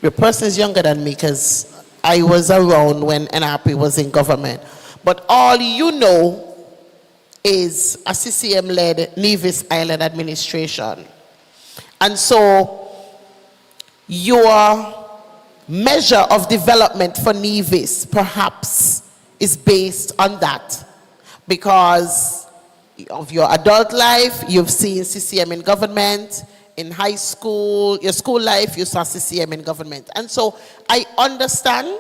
the person is younger than me because I was around when NRP was in government, but all you know is a CCM-led Nevis Island administration. And so your measure of development for Nevis perhaps is based on that. Because of your adult life, you've seen CCM in government. In high school, your school life, you saw CCM in government. And so I understand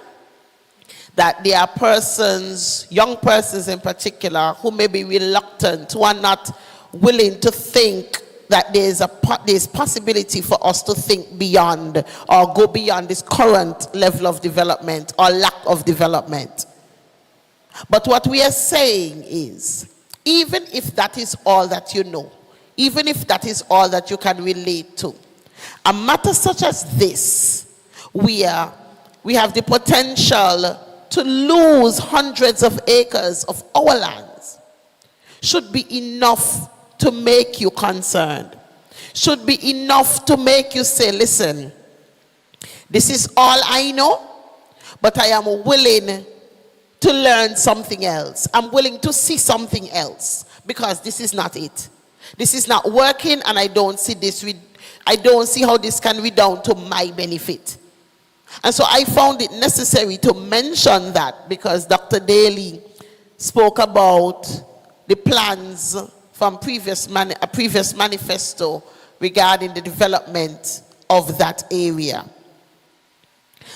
that there are persons, young persons in particular, who may be reluctant, who are not willing to think that there's possibility for us to think beyond or go beyond this current level of development or lack of development. But what we are saying is, even if that is all that you know, even if that is all that you can relate to, a matter such as this, we have the potential to lose hundreds of acres of our lands, should be enough to make you concerned, should be enough to make you say, listen, this is all I know, but I am willing to learn something else. I'm willing to see something else, because this is not it. This is not working, and I don't see how this can redound to my benefit. And so I found it necessary to mention that, because Dr. Daly spoke about the plans from a previous manifesto regarding the development of that area.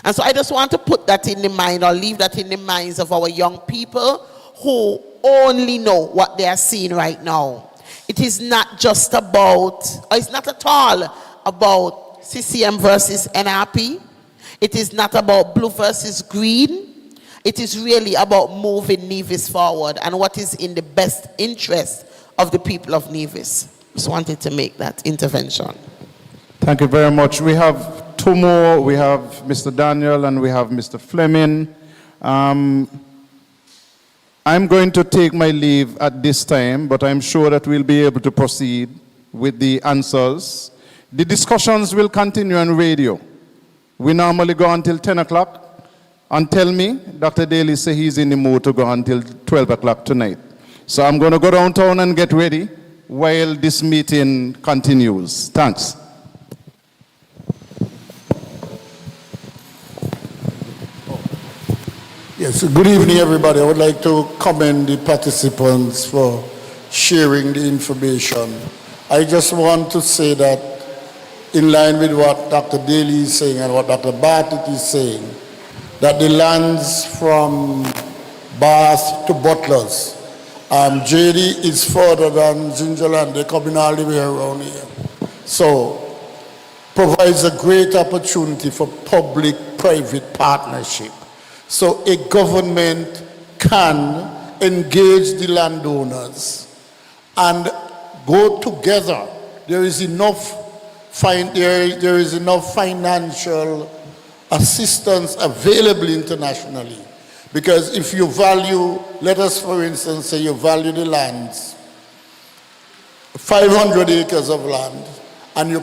And so I just want to put that in the mind, or leave that in the minds of our young people who only know what they are seeing right now. It is not just about, or it's not at all about CCM versus NRP. It is not about blue versus green. It is really about moving Nevis forward and what is in the best interest of the people of Nevis. Just wanted to make that intervention. Thank you very much. We have two more. We have Mr. Daniel and we have Mr. Fleming. I'm going to take my leave at this time, but I'm sure that we'll be able to proceed with the answers. The discussions will continue on radio. We normally go until 10 o'clock. And tell me, Dr. Daly says he's in the mood to go until 12 o'clock tonight. So I'm going to go downtown and get ready while this meeting continues. Thanks. Yes, good evening, everybody. I would like to commend the participants for sharing the information. I just want to say that in line with what Dr. Daly is saying and what Dr. Bartlette is saying, that the lands from Bath to Butlers, Jaedee is further than Gingerland. They're coming all the way around here. So, provides a great opportunity for public-private partnership. So a government can engage the landowners and go together. There is enough financial assistance available internationally. Because if you value, let us for instance say you value the lands, 500 acres of land, and you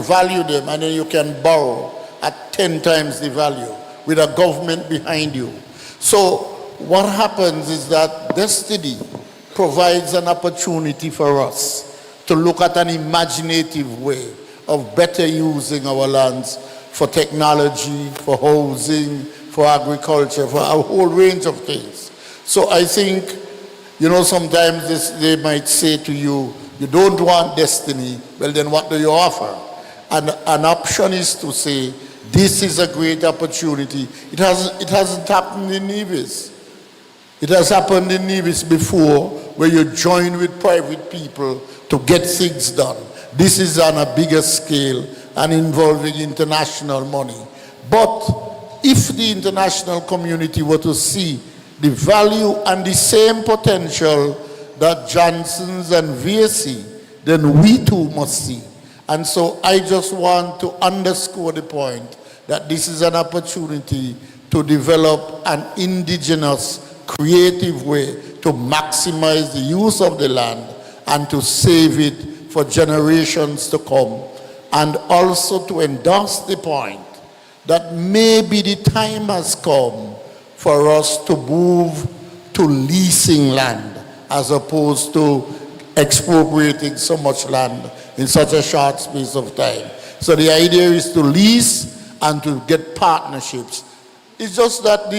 value them and then you can borrow at 10 times the value, with a government behind you. So what happens is that destiny provides an opportunity for us to look at an imaginative way of better using our lands for technology, for housing, for agriculture, for a whole range of things. So I think, sometimes they might say to you, you don't want destiny, well then what do you offer? And an option is to say, this is a great opportunity. It hasn't happened in Nevis. It has happened in Nevis before, where you join with private people to get things done. This is on a bigger scale and involving international money. But if the international community were to see the value and the same potential that Johnson's and VSC, then we too must see. And so I just want to underscore the point that this is an opportunity to develop an indigenous, creative way to maximize the use of the land and to save it for generations to come. And also to endorse the point that maybe the time has come for us to move to leasing land as opposed to expropriating so much land in such a short space of time. So the idea is to lease and to get partnerships. It's just that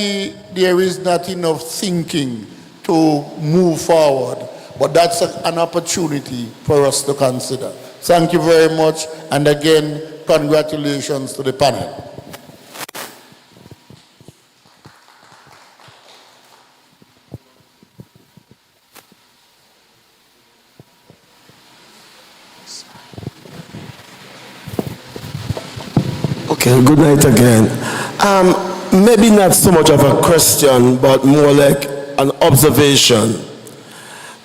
there is not enough thinking to move forward, but that's an opportunity for us to consider. Thank you very much, and again, congratulations to the panel. Okay, good night again. Maybe not so much of a question, but more like an observation.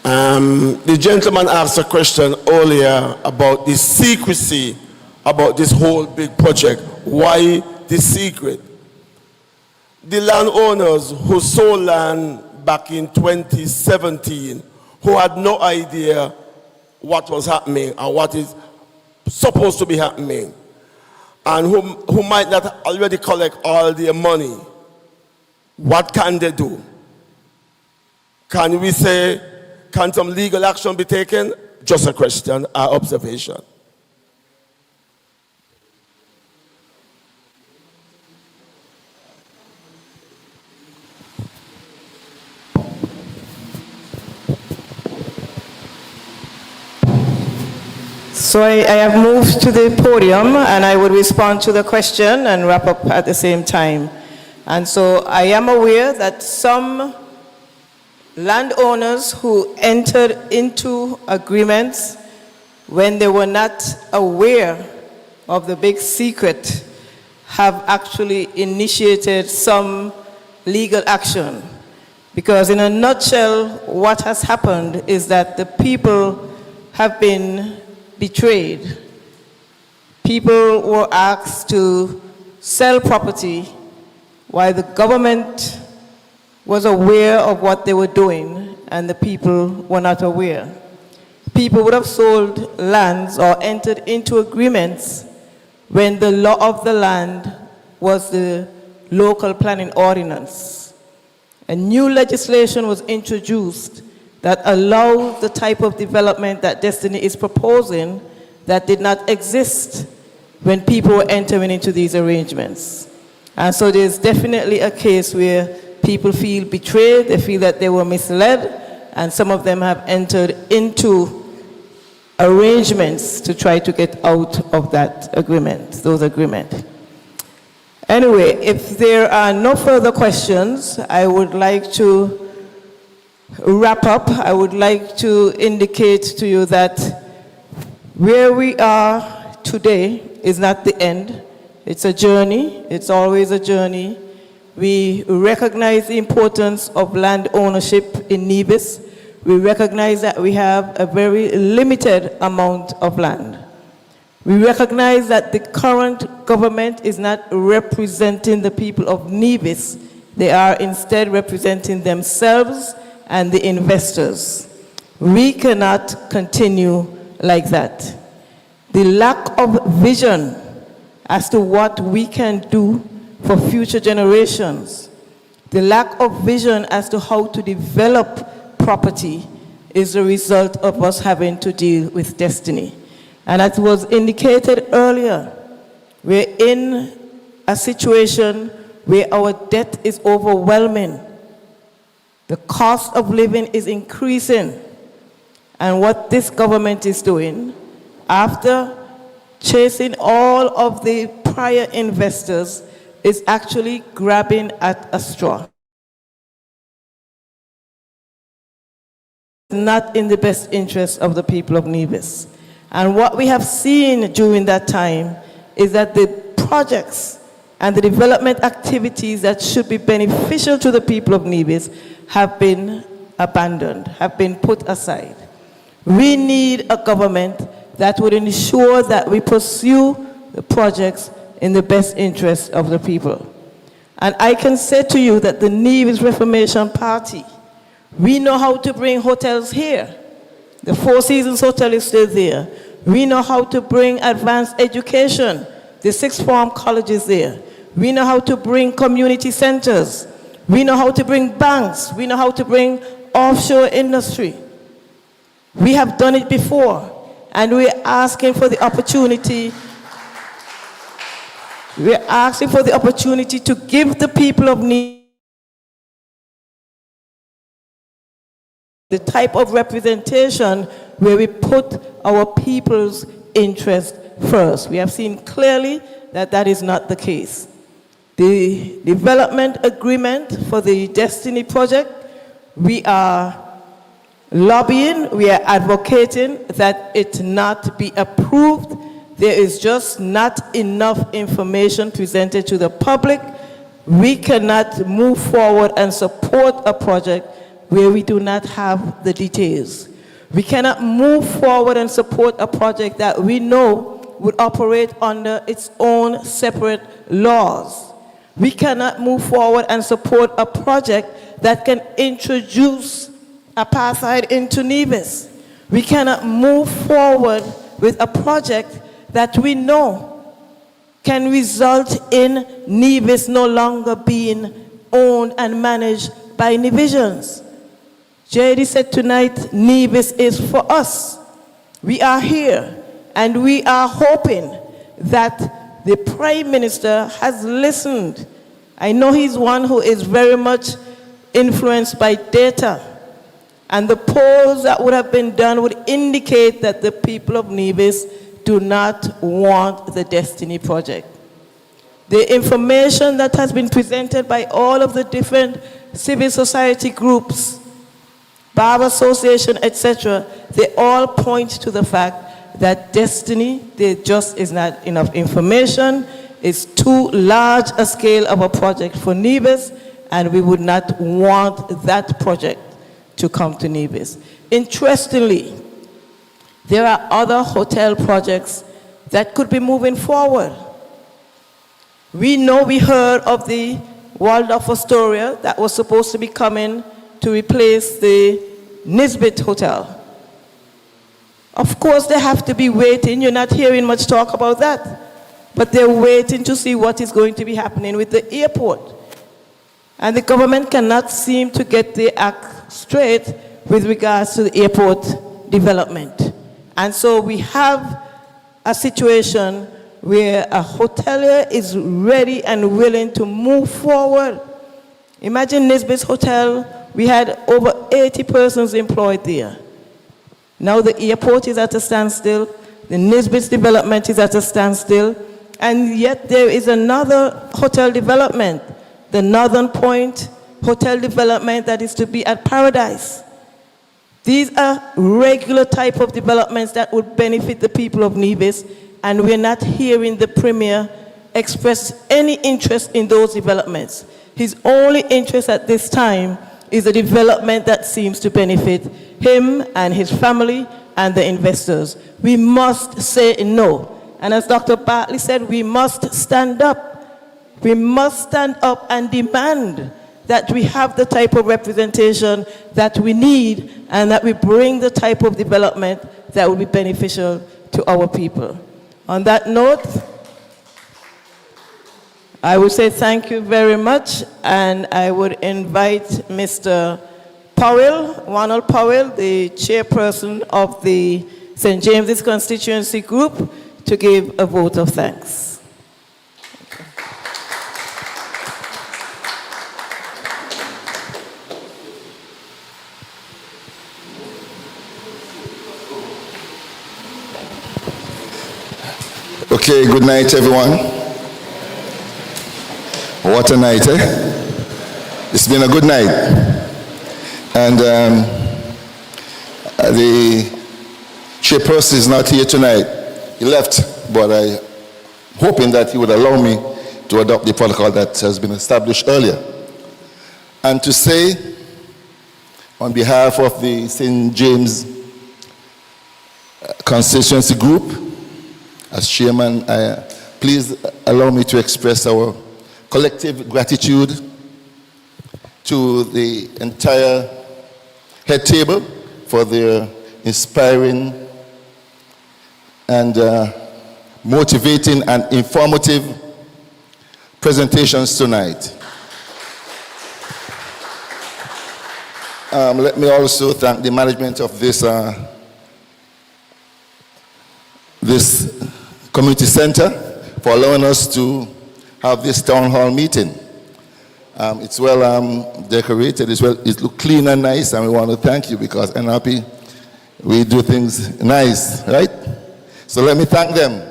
The gentleman asked a question earlier about the secrecy about this whole big project. Why the secret? The landowners who sold land back in 2017, who had no idea what was happening and what is supposed to be happening, and who might not already collect all their money, what can they do? Can we say, can some legal action be taken? Just a question, our observation. So I have moved to the podium, and I would respond to the question and wrap up at the same time. And so I am aware that some landowners who entered into agreements when they were not aware of the big secret have actually initiated some legal action. Because in a nutshell, what has happened is that the people have been betrayed. People were asked to sell property while the government was aware of what they were doing and the people were not aware. People would have sold lands or entered into agreements when the law of the land was the local planning ordinance. A new legislation was introduced that allowed the type of development that Destiny is proposing that did not exist when people were entering into these arrangements. And so there's definitely a case where people feel betrayed, they feel that they were misled, and some of them have entered into arrangements to try to get out of that agreement, those agreements. Anyway, if there are no further questions, I would like to wrap up. I would like to indicate to you that where we are today is not the end. It's a journey. It's always a journey. We recognize the importance of land ownership in Nevis. We recognize that we have a very limited amount of land. We recognize that the current government is not representing the people of Nevis. They are instead representing themselves and the investors. We cannot continue like that. The lack of vision as to what we can do for future generations, the lack of vision as to how to develop property is the result of us having to deal with destiny. And as was indicated earlier, we're in a situation where our debt is overwhelming. The cost of living is increasing. And what this government is doing, after chasing all of the prior investors, is actually grabbing at a straw. Not in the best interest of the people of Nevis. And what we have seen during that time is that the projects and the development activities that should be beneficial to the people of Nevis have been abandoned, have been put aside. We need a government that would ensure that we pursue the projects in the best interest of the people. And I can say to you that the Nevis Reformation Party, we know how to bring hotels here. The Four Seasons Hotel is still there. We know how to bring advanced education. The sixth form college is there. We know how to bring community centers. We know how to bring banks. We know how to bring offshore industry. We have done it before, and we're asking for the opportunity We're asking for the opportunity to give the people of Nevis the type of representation where we put our people's interest first. We have seen clearly that that is not the case. The development agreement for the Destiny project, we are lobbying, we are advocating that it not be approved. There is just not enough information presented to the public. We cannot move forward and support a project where we do not have the details. We cannot move forward and support a project that we know would operate under its own separate laws. We cannot move forward and support a project that can introduce apartheid into Nevis. We cannot move forward with a project that we know can result in Nevis no longer being owned and managed by Nevisians. Jaedee said tonight, Nevis is for us. We are here, and we are hoping that the Prime Minister has listened. I know he's one who is very much influenced by data, and the polls that would have been done would indicate that the people of Nevis do not want the Destiny project. The information that has been presented by all of the different civil society groups, Bar Association, etc., they all point to the fact that Destiny, there just is not enough information. It's too large a scale of a project for Nevis, and we would not want that project to come to Nevis. Interestingly, there are other hotel projects that could be moving forward. We know, we heard of the Waldorf Astoria that was supposed to be coming to replace the Nisbet Hotel. Of course, they have to be waiting. You're not hearing much talk about that. But they're waiting to see what is going to be happening with the airport. And the government cannot seem to get the act straight with regards to the airport development. And so we have a situation where a hotelier is ready and willing to move forward. Imagine Nisbet's Hotel. We had over 80 persons employed there. Now the airport is at a standstill. The Nisbet's development is at a standstill. And yet there is another hotel development, the Northern Point Hotel development that is to be at Paradise. These are regular type of developments that would benefit the people of Nevis, and we're not hearing the Premier express any interest in those developments. His only interest at this time is a development that seems to benefit him and his family and the investors. We must say no. And as Dr. Bartlette said, we must stand up. We must stand up and demand that we have the type of representation that we need and that we bring the type of development that will be beneficial to our people. On that note, I would say thank you very much, and I would invite Mr. Powell, Ronald Powell, the chairperson of the St. James's constituency group, to give a vote of thanks. Okay, good night, everyone. What a night, eh? It's been a good night. And the chairperson is not here tonight. He left, but I'm hoping that he would allow me to adopt the protocol that has been established earlier. And to say, on behalf of the St. James constituency group, as chairman, please allow me to express our collective gratitude to the entire head table for their inspiring and motivating and informative presentations tonight. Let me also thank the management of this community center for allowing us to have this town hall meeting. It's well decorated, it looks clean and nice, and we want to thank you because NRP, we do things nice, right? So let me thank them.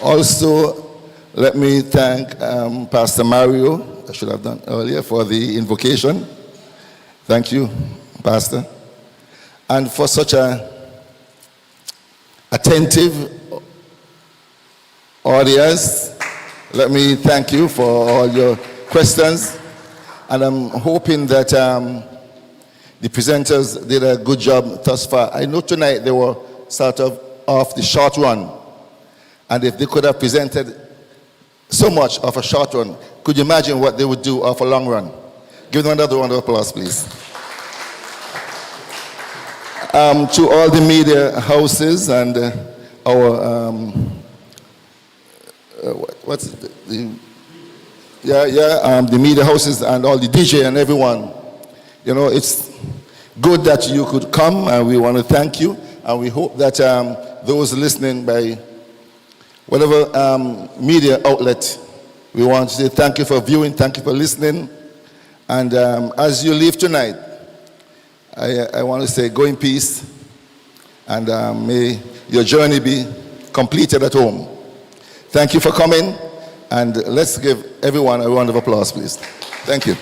Also, let me thank Pastor Mario, I should have done earlier, for the invocation. Thank you, Pastor. And for such a attentive audience, let me thank you for all your questions. And I'm hoping that the presenters did a good job thus far. I know tonight they were sort of off the short run. And if they could have presented so much of a short run, could you imagine what they would do of a long run? Give them another round of applause, please. To all the media houses and our, the media houses and all the DJ and everyone. You know, it's good that you could come, and we want to thank you. And we hope that those listening by whatever media outlet, we want to say thank you for viewing, thank you for listening. And as you leave tonight, I want to say go in peace, and may your journey be completed at home. Thank you for coming, and let's give everyone a round of applause, please. Thank you.